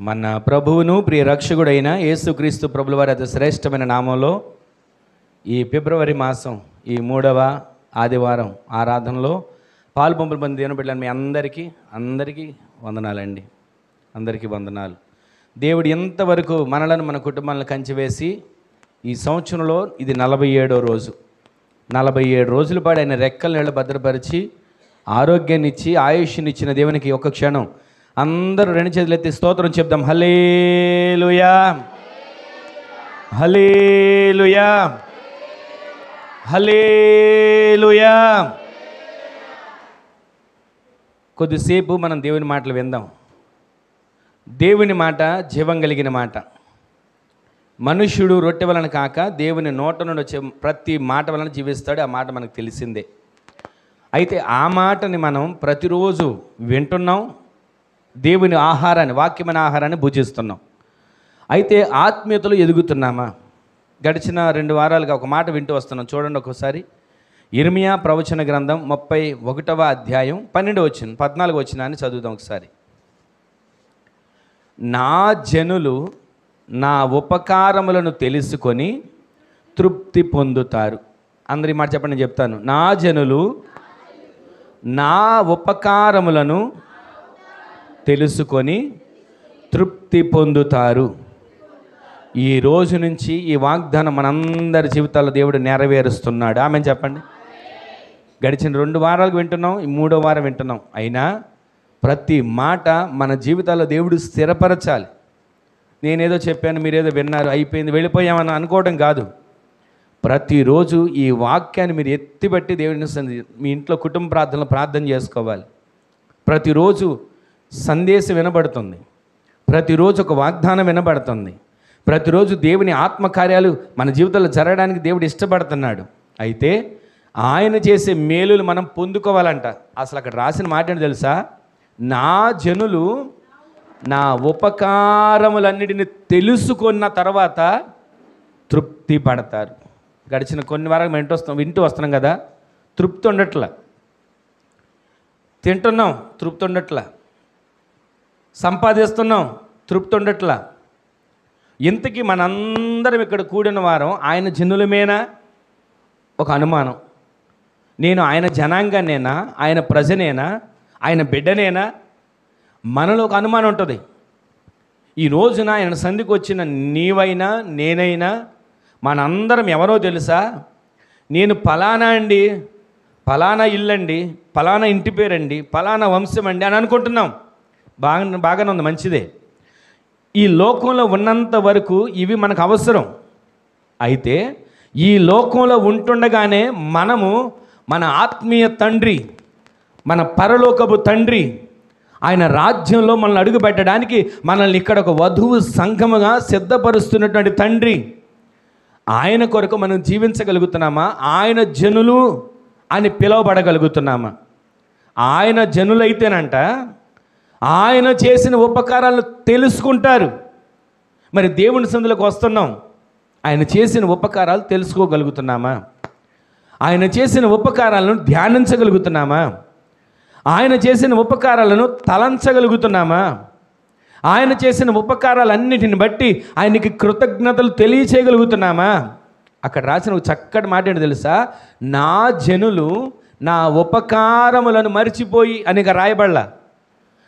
మన ప్రభువును ప్రియ రక్షకుడైన యేసుక్రీస్తు ప్రభుల వారి అతి శ్రేష్టమైన నామంలో ఈ ఫిబ్రవరి మాసం ఈ 3వ ఆదివారం ఆరాధనలో పాలుపంపులు పొంది దేవుని బిడ్డలను మీ అందరికీ వందనాలండి. అందరికీ వందనాలు. దేవుడు ఎంతవరకు మనలను మన కుటుంబాలను కంచివేసి ఈ సంవత్సరంలో ఇది 47వ రోజు. 47 రోజుల పాటు ఆయన రెక్కల నీళ్ళు భద్రపరిచి ఆరోగ్యాన్ని ఇచ్చి ఆయుష్నిచ్చిన దేవునికి ఒక క్షణం అందరూ 2 చేతులు ఎత్తి స్తోత్రం చెప్దాం. హల్లెలూయా, హల్లెలూయా, హల్లెలూయా. కొద్దిసేపు మనం దేవుని మాటలు విందాం. దేవుని మాట జీవం కలిగిన మాట. మనుష్యుడు రొట్టె వలన కాక దేవుని నోట నుండి వచ్చే ప్రతి మాట వలన జీవిస్తాడు. ఆ మాట మనకు తెలిసిందే. అయితే ఆ మాటని మనం ప్రతిరోజు వింటున్నాం. దేవుని ఆహారాన్ని, వాక్యమైన ఆహారాన్ని భుజిస్తున్నాం. అయితే ఆత్మీయతలో ఎదుగుతున్నామా? గడిచిన 2 వారాలుగా ఒక మాట వింటూ వస్తున్నాం. చూడండి ఒకసారి. ఇర్మియా ప్రవచన గ్రంథం 31వ అధ్యాయం 12వ వచనం 14వ వచనాన్ని చదువుదాం ఒకసారి. నా జనులు నా ఉపకారములను తెలుసుకొని తృప్తి పొందుతారు. అందరి మాట చెప్పండి, నేను చెప్తాను. నా జనులు నా ఉపకారములను తెలుసుకొని తృప్తి పొందుతారు. ఈ రోజు నుంచి ఈ వాగ్దానం మనందరి జీవితాల్లో దేవుడు నెరవేరుస్తున్నాడు. ఆమె చెప్పండి. గడిచిన 2 వారాలకు వింటున్నాం, ఈ 3వ వారం వింటున్నాం. అయినా ప్రతి మాట మన జీవితాల్లో దేవుడు స్థిరపరచాలి. నేనేదో చెప్పాను, మీరేదో విన్నారు, అయిపోయింది, వెళ్ళిపోయామని అనుకోవడం కాదు. ప్రతిరోజు ఈ వాక్యాన్ని మీరు ఎత్తిబట్టి దేవుని మీ ఇంట్లో కుటుంబ ప్రార్థనలో ప్రార్థన చేసుకోవాలి. ప్రతిరోజు సందేశం వినబడుతుంది. ప్రతిరోజు ఒక వాగ్దానం వినబడుతుంది. ప్రతిరోజు దేవుని ఆత్మకార్యాలు మన జీవితంలో జరగడానికి దేవుడు ఇష్టపడుతున్నాడు. అయితే ఆయన చేసే మేలులు మనం పొందుకోవాలంట. అసలు అక్కడ రాసిన మాట ఏంటో తెలుసా? నా జనులు నా ఉపకారములన్నిటిని తెలుసుకున్న తర్వాత తృప్తి పడతారు. గడిచిన కొన్ని వారాలు వింటూ వస్తున్నాం కదా, తృప్తి ఉండట్లా. తింటున్నాం, తృప్తి ఉండట్లా. సంపాదిస్తున్నాం, తృప్తి ఉండట్లా. ఇంతకీ మనందరం ఇక్కడ కూడిన వారం ఆయన జనులమేనా? ఒక అనుమానం. నేను ఆయన జనాంగానేనా? ఆయన ప్రజనేనా? ఆయన బిడ్డనేనా? మనలో ఒక అనుమానం ఉంటుంది. ఈ రోజున ఆయన సంధికి వచ్చిన నీవైనా నేనైనా మనందరం ఎవరో తెలుసా? నేను ఫలానా అండి, ఫలానా ఇల్లండి, ఫలానా ఇంటి పేరండి, ఫలానా వంశం అండి అని అనుకుంటున్నాం. బాగానే ఉంది, మంచిదే. ఈ లోకంలో ఉన్నంత వరకు ఇవి మనకు అవసరం. అయితే ఈ లోకంలో ఉంటుండగానే మనము మన ఆత్మీయ తండ్రి, మన పరలోకపు తండ్రి, ఆయన రాజ్యంలో మనల్ని అడుగు పెట్టడానికి మనల్ని ఇక్కడ ఒక వధువు సంఘముగా సిద్ధపరుస్తున్నటువంటి తండ్రి, ఆయన కొరకు మనం జీవించగలుగుతున్నామా? ఆయన జనులు అని పిలువబడగలుగుతున్నామా? ఆయన జనులైతేనంట ఆయన చేసిన ఉపకారాలను తెలుసుకుంటారు. మరి దేవుని సందులోకి వస్తున్నాం, ఆయన చేసిన ఉపకారాలు తెలుసుకోగలుగుతున్నామా? ఆయన చేసిన ఉపకారాలను ధ్యానించగలుగుతున్నామా? ఆయన చేసిన ఉపకారాలను తలంచగలుగుతున్నామా? ఆయన చేసిన ఉపకారాలన్నిటిని బట్టి ఆయనకి కృతజ్ఞతలు తెలియచేయగలుగుతున్నామా? అక్కడ రాసిన ఒక చక్కటి మాట ఏంటో తెలుసా? నా జనులు నా ఉపకారములను మరిచిపోయి అని రాయబడలా.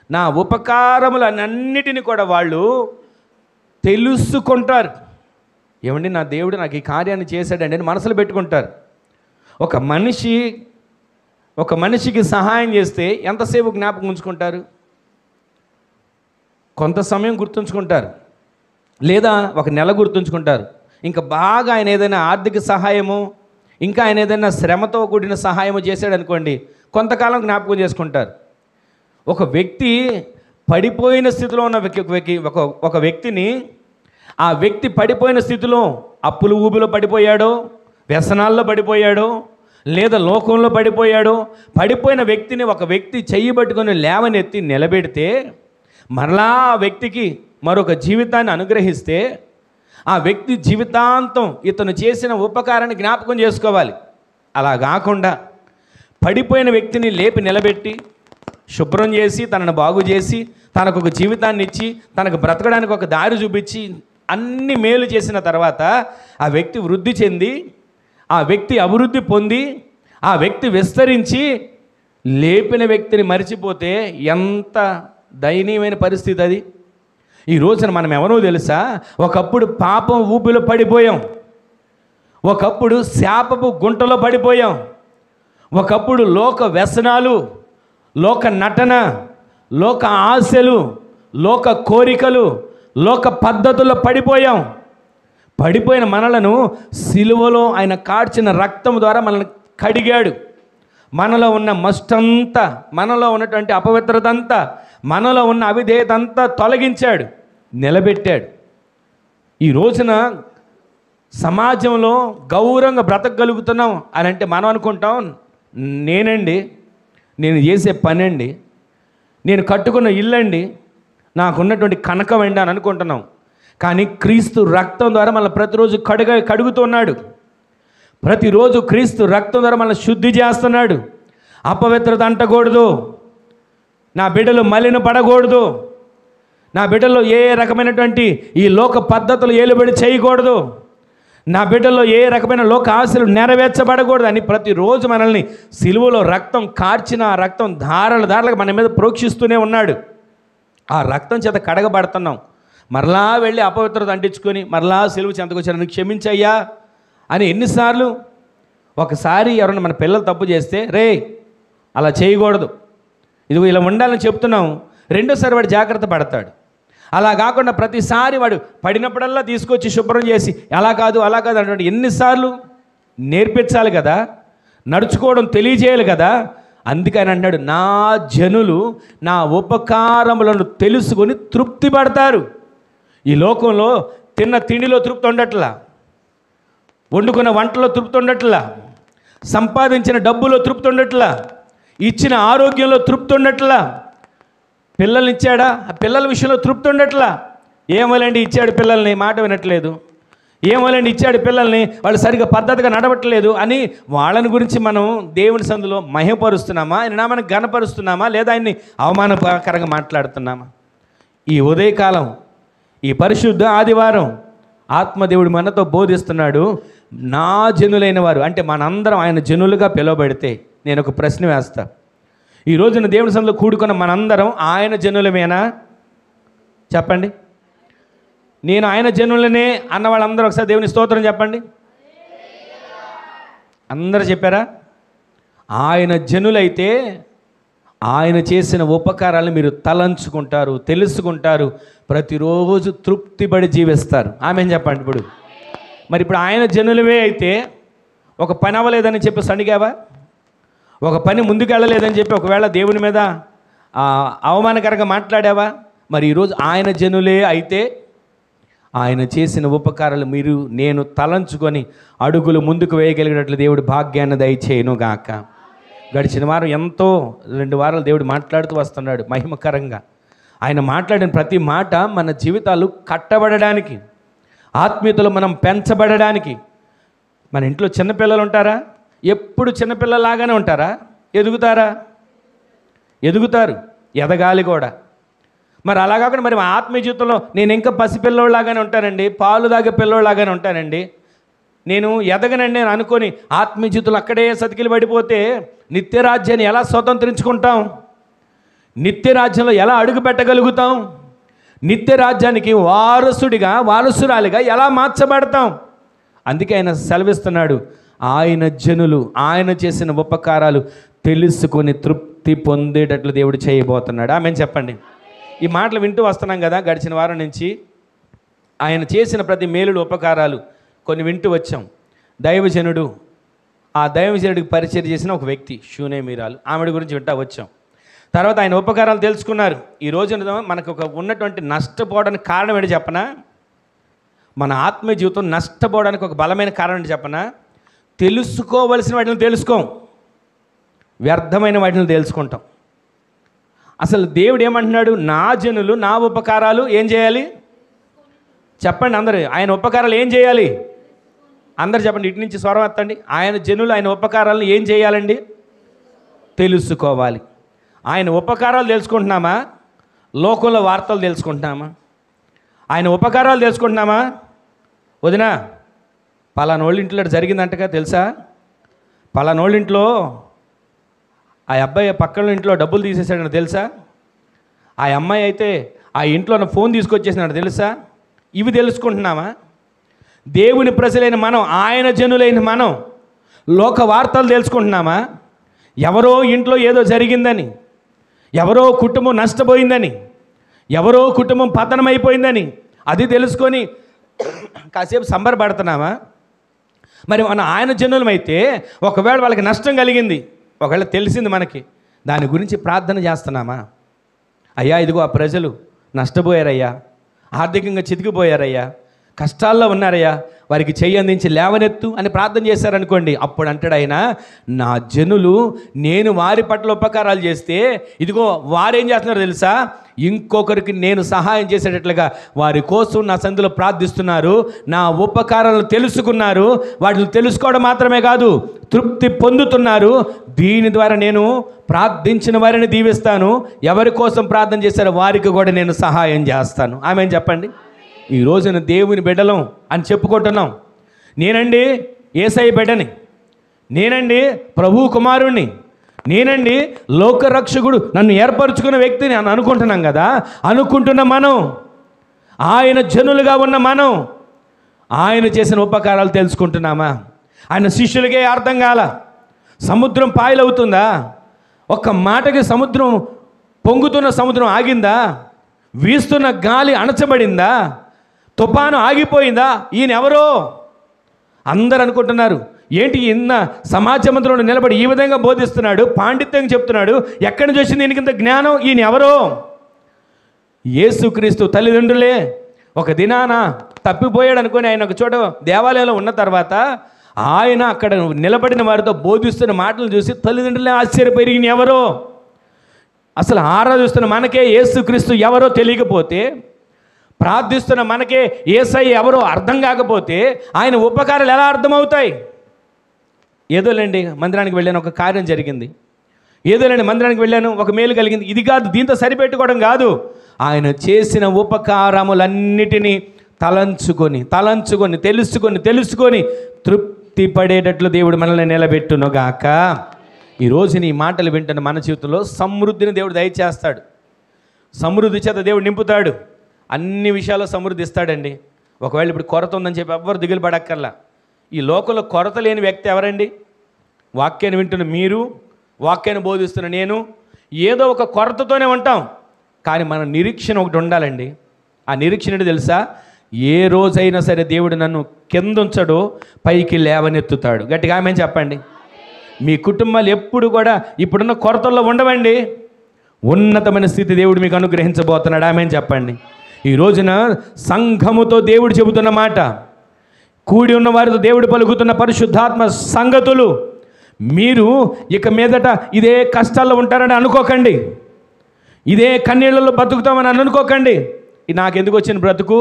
నా ఉపకారములన్నిటిని కూడా వాళ్ళు తెలుసుకుంటారు. ఏమండి, నా దేవుడు నాకు ఈ కార్యాన్ని చేశాడండి అని మనసులో పెట్టుకుంటారు. ఒక మనిషికి సహాయం చేస్తే ఎంతసేపు జ్ఞాపకం ఉంచుకుంటారు? కొంత సమయం గుర్తుంచుకుంటారు, లేదా ఒక నెల గుర్తుంచుకుంటారు. ఇంకా బాగా ఆయన ఏదైనా ఆర్థిక సహాయము, ఇంకా ఆయన ఏదైనా శ్రమతో కూడిన సహాయము చేశాడు అనుకోండి, కొంతకాలం జ్ఞాపకం చేసుకుంటారు. ఒక వ్యక్తి పడిపోయిన స్థితిలో ఉన్న ఒక వ్యక్తిని, ఆ వ్యక్తి పడిపోయిన స్థితిలో అప్పులు ఊబిలో పడిపోయాడో, వ్యసనాల్లో పడిపోయాడో, లేదా లోకంలో పడిపోయాడో, పడిపోయిన వ్యక్తిని ఒక వ్యక్తి చెయ్యి పట్టుకొని లేవనెత్తి నిలబెడితే మరలా ఆ వ్యక్తికి మరొక జీవితాన్ని అనుగ్రహిస్తే ఆ వ్యక్తి జీవితాంతం ఇతను చేసిన ఉపకారాన్ని జ్ఞాపకం చేసుకోవాలి. అలా కాకుండా పడిపోయిన వ్యక్తిని లేపి నిలబెట్టి శుభ్రం చేసి, తనను బాగు చేసి, తనకు ఒక జీవితాన్ని ఇచ్చి, తనకు బ్రతకడానికి ఒక దారి చూపించి, అన్ని మేలు చేసిన తర్వాత ఆ వ్యక్తి వృద్ధి చెంది, ఆ వ్యక్తి అభివృద్ధి పొంది, ఆ వ్యక్తి విస్తరించి, లేపిన వ్యక్తిని మరిచిపోతే ఎంత దయనీయమైన పరిస్థితి అది. ఈ రోజున మనం ఎవరో తెలుసా? ఒకప్పుడు పాపం ఊపిలో పడిపోయాం, ఒకప్పుడు శాపపు గుంటలో పడిపోయాం, ఒకప్పుడు లోక వ్యసనాలు, లోక నటన, లోక ఆశలు, లోక కోరికలు, లోక పద్ధతుల్లో పడిపోయిన మనలను సిలువలో ఆయన కార్చిన రక్తం ద్వారా మనల్ని కడిగాడు. మనలో ఉన్న మస్టంతా, మనలో ఉన్నటువంటి అపవిత్రత అంతా, మనలో ఉన్న అవిధేయత అంతా తొలగించాడు, నిలబెట్టాడు. ఈ రోజున సమాజంలో గౌరవంగా బ్రతకగలుగుతున్నాం అని అంటే మనం అనుకుంటాం, నేను చేసే పని అండి, నేను కట్టుకున్న ఇల్లండి, నాకున్నటువంటి కనకం అండి అని అనుకుంటున్నాం. కానీ క్రీస్తు రక్తం ద్వారా మనల్ని ప్రతిరోజు కడుగుతున్నాడు. ప్రతిరోజు క్రీస్తు రక్తం ద్వారా మనల్ని శుద్ధి చేస్తున్నాడు. అపవిత్రత అంటకూడదు, నా బిడ్డలు మలిన పడకూడదు, నా బిడ్డల్లో ఏ రకమైనటువంటి ఈ లోక పద్ధతులు ఏలుబడి చేయకూడదు, నా బిడ్డల్లో ఏ రకమైన లోక ఆశలు నెరవేర్చబడకూడదు అని ప్రతిరోజు మనల్ని సిలువలో రక్తం కార్చిన ఆ రక్తం ధారలుగా మన మీద ప్రోక్షిస్తూనే ఉన్నాడు. ఆ రక్తం చేత కడగబడుతున్నాం. మరలా వెళ్ళి అపవిత్రత అంటించుకొని మరలా సిలువ చెంతకొచ్చారని క్షమించయ్యా అని ఎన్నిసార్లు. ఒకసారి ఎవరైనా మన పిల్లలు తప్పు చేస్తే, రే అలా చేయకూడదు, ఇదిగో ఇలా ఉండాలని చెప్తున్నాం, రెండోసారి వాడు జాగ్రత్త పడతాడు. అలా కాకుండా ప్రతిసారి వాడు పడినప్పుడల్లా తీసుకొచ్చి శుభ్రం చేసి అలా కాదు అంటే ఎన్నిసార్లు నేర్పించాలి కదా, నడుచుకోవడం తెలియజేయాలి కదా. అందుకని అన్నాడు, నా జనులు నా ఉపకారములను తెలుసుకొని తృప్తి పడతారు. ఈ లోకంలో తిన్న తిండిలో తృప్తి ఉండట్లా, వండుకున్న వంటలో తృప్తి ఉండట్లా, సంపాదించిన డబ్బులో తృప్తి ఉండట్లా, ఇచ్చిన ఆరోగ్యంలో తృప్తి ఉండట్లా, పిల్లల్ని ఇచ్చాడా ఆ పిల్లల విషయంలో తృప్తి ఉండట్లా. ఏమోలేండి ఇచ్చాడు పిల్లల్ని, మాట వినట్లేదు, ఏమోలేండి ఇచ్చాడు పిల్లల్ని, వాళ్ళు సరిగ్గా పద్ధతిగా నడవట్లేదు అని వాళ్ళని గురించి మనం దేవుని సందులో మహిమపరుస్తున్నామా, ఆయన నామాన్ని ఘనపరుస్తున్నామా, లేదా ఆయన్ని అవమానకరంగా మాట్లాడుతున్నామా? ఈ ఉదయకాలం, ఈ పరిశుద్ధ ఆదివారం ఆత్మదేవుడు మనతో బోధిస్తున్నాడు. నా జనులైన వారు అంటే మనందరం ఆయన జనులుగా పిలువబడితే నేను ఒక ప్రశ్న వేస్తా. ఈ రోజున దేవుని సన్నిధిలో కూడుకున్న మనందరం ఆయన జనులమేనా? చెప్పండి. నేను ఆయన జనులనే అన్న వాళ్ళందరూ ఒకసారి దేవుని స్తోత్రం చెప్పండి. అందరూ చెప్పారా? ఆయన జనులైతే ఆయన చేసిన ఉపకారాలను మీరు తలంచుకుంటారు, తెలుసుకుంటారు, ప్రతిరోజు తృప్తిపడి జీవిస్తారు. ఆమెను చెప్పండి. మరి ఇప్పుడు ఆయన జనులవే అయితే ఒక పని అవ్వలేదని చెప్పి సణిగావా, ఒక పని ముందుకెళ్ళలేదని చెప్పి ఒకవేళ దేవుని మీద అవమానకరంగా మాట్లాడావా? మరి ఈరోజు ఆయన జనులే అయితే ఆయన చేసిన ఉపకారాలు మీరు నేను తలంచుకొని అడుగులు ముందుకు వేయగలిగినట్లు దేవుడు భాగ్యాన్ని దయచేయను గాక. గడిచిన వారం ఎంతో 2 వారాలు దేవుడు మాట్లాడుతూ వస్తున్నాడు మహిమకరంగా. ఆయన మాట్లాడిన ప్రతి మాట మన జీవితాలు కట్టబడడానికి, ఆత్మీయతలో మనం పెంచబడడానికి. మన ఇంట్లో చిన్నపిల్లలు ఉంటారా? ఎప్పుడు చిన్నపిల్లలాగానే ఉంటారా? ఎదుగుతారు, ఎదగాలి కూడా. మరి అలా కాకుండా మరి మా ఆత్మీయ జీవితంలో నేను ఇంకా పసిపిల్లోళ్ళలాగానే ఉంటానండి, పాలు తాగే పిల్లోళ్ళలాగానే ఉంటానండి, నేను ఎదగనండి అని అనుకొని ఆత్మీయ జీవితంలో అక్కడే సతికిలు పడిపోతే నిత్యరాజ్యాన్ని ఎలా స్వతంత్రించుకుంటాం? నిత్యరాజ్యంలో ఎలా అడుగు పెట్టగలుగుతాం? నిత్యరాజ్యానికి వారసురాలిగా ఎలా మార్చబడతాం? అందుకే ఆయన సెలవిస్తున్నాడు, ఆయన జనులు ఆయన చేసిన ఉపకారాలు తెలుసుకొని తృప్తి పొందేటట్లు దేవుడు చేయబోతున్నాడు. ఆమెను చెప్పండి. ఈ మాటలు వింటూ వస్తున్నాం కదా గడిచిన వారం నుంచి. ఆయన చేసిన ప్రతి మేలుడు ఉపకారాలు కొన్ని వింటూ వచ్చాం. దైవజనుడు, ఆ దైవజనుడికి పరిచయం చేసిన ఒక వ్యక్తి షూనేమీరాలు, ఆమెడ గురించి వింటూ వచ్చాం. తర్వాత ఆయన ఉపకారాలు తెలుసుకున్నారు. ఈ రోజున మనకు ఉన్నటువంటి నష్టపోవడానికి కారణం ఏంటి చెప్పనా? మన ఆత్మీయ జీవితం నష్టపోవడానికి ఒక బలమైన కారణం ఏంటి చెప్పనా? తెలుసుకోవలసిన వాటిని తెలుసుకోం, వ్యర్థమైన వాటిని తెలుసుకుంటాం. అసలు దేవుడు ఏమంటున్నాడు? నా జనులు నా ఉపకారాలు ఏం చేయాలి చెప్పండి అందరూ. ఆయన ఉపకారాలు ఏం చేయాలి? అందరు చెప్పండి, ఇటు నుంచి స్వరం ఎత్తండి. ఆయన జనులు ఆయన ఉపకారాలను ఏం చేయాలండి? తెలుసుకోవాలి. ఆయన ఉపకారాలు తెలుసుకుంటున్నామా, లోకంలో వార్తలు తెలుసుకుంటున్నామా? ఆయన ఉపకారాలు తెలుసుకుంటున్నామా? వదినా, పలానోళ్ళ ఇంట్లో జరిగిందంటగా తెలుసా? పలానోళ్ళ ఇంట్లో ఆ అబ్బాయి పక్కన ఇంట్లో డబ్బులు తీసేసాడని తెలుసా? ఆ అమ్మాయి అయితే ఆ ఇంట్లో ఫోన్ తీసుకొచ్చేసినాడు తెలుసా? ఇవి తెలుసుకుంటున్నామా? దేవుని ప్రజలైన మనం, ఆయన జనులైన మనం లోక వార్తలు తెలుసుకుంటున్నామా? ఎవరో ఇంట్లో ఏదో జరిగిందని, ఎవరో కుటుంబం నష్టపోయిందని, ఎవరో కుటుంబం పతనమైపోయిందని అది తెలుసుకొని కాసేపు సంబరపడుతున్నామా? మరి మన ఆయన జనులమైతే ఒకవేళ వాళ్ళకి నష్టం కలిగింది, ఒకవేళ తెలిసింది మనకి, దాని గురించి ప్రార్థన చేస్తున్నామా? అయ్యా ఇదిగో ఆ ప్రజలు నష్టపోయారయ్యా, ఆర్థికంగా చితికిపోయారయ్యా, కష్టాల్లో ఉన్నారయ్యా, వారికి చెయ్యి అందించి లేవనెత్తు అని ప్రార్థన చేశారనుకోండి, అప్పుడు అంటాడు ఆయన, నా జనులు నేను వారి పట్ల ఉపకారాలు చేస్తే ఇదిగో వారేం చేస్తున్నారో తెలుసా, ఇంకొకరికి నేను సహాయం చేసేటట్లుగా వారి కోసం నా సందులో ప్రార్థిస్తున్నారు, నా ఉపకారాలను తెలుసుకున్నారు, వాటిని తెలుసుకోవడం మాత్రమే కాదు తృప్తి పొందుతున్నారు. దీని ద్వారా నేను ప్రార్థించిన వారిని దీవిస్తాను, ఎవరి కోసం ప్రార్థన చేశారో వారికి కూడా నేను సహాయం చేస్తాను. ఆమెన్ చెప్పండి. ఈ రోజున దేవుని బిడ్డలం అని చెప్పుకుంటున్నాం. నేనండి యేసయ్య బిడ్డని, నేనండి ప్రభు కుమారుణ్ణి, నేనండి లోకరక్షకుడు నన్ను ఏర్పరచుకున్న వ్యక్తిని అని అనుకుంటున్నాం కదా. అనుకుంటున్న మనం, ఆయన జనులుగా ఉన్న మనం ఆయన చేసిన ఉపకారాలు తెలుసుకుంటున్నామా? ఆయన శిష్యులకే అర్థం కాల, సముద్రం పాయలవుతుందా? ఒక్క మాటకి సముద్రం పొంగుతున్న సముద్రం ఆగిందా? వీస్తున్న గాలి అణచబడిందా? తుఫాను ఆగిపోయిందా? ఈయన ఎవరో? అందరు అనుకుంటున్నారు, ఏంటి ఇన్న సమాజ మందిరంలో నిలబడి ఈ విధంగా బోధిస్తున్నాడు, పాండిత్యం చెప్తున్నాడు, ఎక్కడి నుంచి వచ్చింది ఈయనకింత జ్ఞానం? ఈయన ఎవరో? యేసుక్రీస్తు తల్లిదండ్రులే ఒక దినాన తప్పిపోయాడు అనుకొని ఆయన ఒక చోట దేవాలయంలో ఉన్న తర్వాత ఆయన అక్కడ నిలబడిన వారితో బోధిస్తున్న మాటలు చూసి తల్లిదండ్రులే ఆశ్చర్యపోయి ఈయన ఎవరో? అసలు ఆరాధిస్తున్న మనకే యేసుక్రీస్తు ఎవరో తెలియకపోతే, ప్రార్థిస్తున్న మనకే యేసయ్య ఎవరో అర్థం కాకపోతే ఆయన ఉపకారాలు ఎలా అర్థమవుతాయి? ఏదోలేండి మందిరానికి వెళ్ళాను, ఒక కార్యం జరిగింది, ఏదోలేండి మందిరానికి వెళ్ళాను, ఒక మేలు కలిగింది, ఇది కాదు, దీంతో సరిపెట్టుకోవడం కాదు. ఆయన చేసిన ఉపకారములన్నిటినీ తలంచుకొని తెలుసుకొని తృప్తి పడేటట్లు దేవుడు మనల్ని నిలబెట్టునుగాక. ఈరోజు నీ మాటలు వింటున్న మన జీవితంలో సమృద్ధిని దేవుడు దయచేస్తాడు, సమృద్ధి చేత దేవుడు నింపుతాడు, అన్ని విషయాల్లో సమృద్ధి ఇస్తాడండి. ఒకవేళ ఇప్పుడు కొరత ఉందని చెప్పి ఎవ్వరు దిగులు పడక్కర్లా. ఈ లోకంలో కొరత లేని వ్యక్తి ఎవరండి? వాక్యాన్ని వింటున్న మీరు, వాక్యాన్ని బోధిస్తున్న నేను, ఏదో ఒక కొరతతోనే ఉంటాం. కానీ మన నిరీక్షణ ఒకటి ఉండాలండి. ఆ నిరీక్షణ ఏంటో తెలుసా? ఏ రోజైనా సరే దేవుడు నన్ను కిందుంచడో పైకి లేవనెత్తుతాడు. గట్టిగా ఆమె చెప్పండి. మీ కుటుంబాలు ఎప్పుడు కూడా ఇప్పుడున్న కొరతల్లో ఉండవండి, ఉన్నతమైన స్థితి దేవుడు మీకు అనుగ్రహించబోతున్నాడు. ఆమె చెప్పండి. ఈ రోజున సంఘముతో దేవుడు చెబుతున్న మాట, కూడి ఉన్న వారితో దేవుడు పలుకుతున్న పరిశుద్ధాత్మ సంగతులు, మీరు ఇక మీదట ఇదే కష్టాల్లో ఉంటారని అనుకోకండి, ఇదే కన్నీళ్లలో బతుకుతామని అనుకోకండి. నాకెందుకు వచ్చిన బ్రతుకు,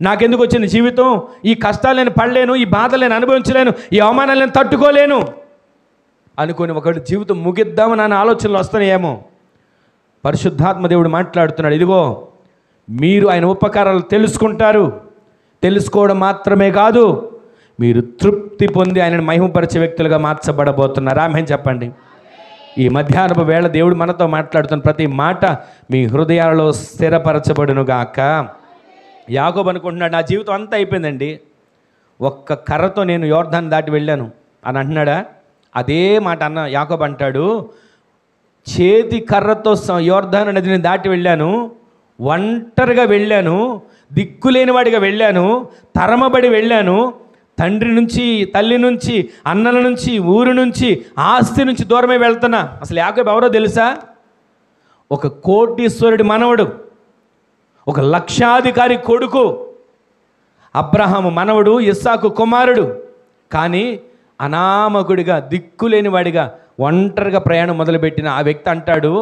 నాకెందుకు వచ్చిన జీవితం, ఈ కష్టాలు నేను పడలేను, ఈ బాధలు నేను అనుభవించలేను, ఈ అవమానాలు నేను తట్టుకోలేను అనుకొని ఒకటి జీవితం ముగిద్దామని అనే ఆలోచనలు వస్తున్నాయేమో. పరిశుద్ధాత్మ దేవుడు మాట్లాడుతున్నాడు, ఇదిగో మీరు ఆయన ఉపకారాలు తెలుసుకుంటారు, తెలుసుకోవడం మాత్రమే కాదు మీరు తృప్తి పొంది ఆయనను మహిమపరిచే వ్యక్తులుగా మార్చబడబోతున్నారు. ఆమె చెప్పండి. ఈ మధ్యాహ్నపు వేళ దేవుడు మనతో మాట్లాడుతున్న ప్రతి మాట మీ హృదయాలలో స్థిరపరచబడునుగాక. యాకోబు అనుకుంటున్నాడు, నా జీవితం అంతా అయిపోయిందండి, ఒక్క కర్రతో నేను యోర్దాను దాటి వెళ్ళాను అని అంటున్నాడా? అదే మాట అన్న యాకోబు అంటాడు, చేతి కర్రతో యోర్దాను నదిని దాటి వెళ్ళాను, ఒంటరిగా వెళ్ళాను, దిక్కులేనివాడిగా వెళ్ళాను, తరమబడి వెళ్ళాను, తండ్రి నుంచి, తల్లి నుంచి, అన్నల నుంచి, ఊరు నుంచి, ఆస్తి నుంచి దూరమే వెళ్తున్నా. అసలు యాకోబు ఎవరో తెలుసా? ఒక కోటీశ్వరుడి మనవడు, ఒక లక్షాధికారి కొడుకు, అబ్రహాము మనవడు, ఇస్సాకు కుమారుడు. కానీ అనామకుడిగా, దిక్కులేనివాడిగా, ఒంటరిగా ప్రయాణం మొదలుపెట్టిన ఆ వ్యక్తి అంటాడు,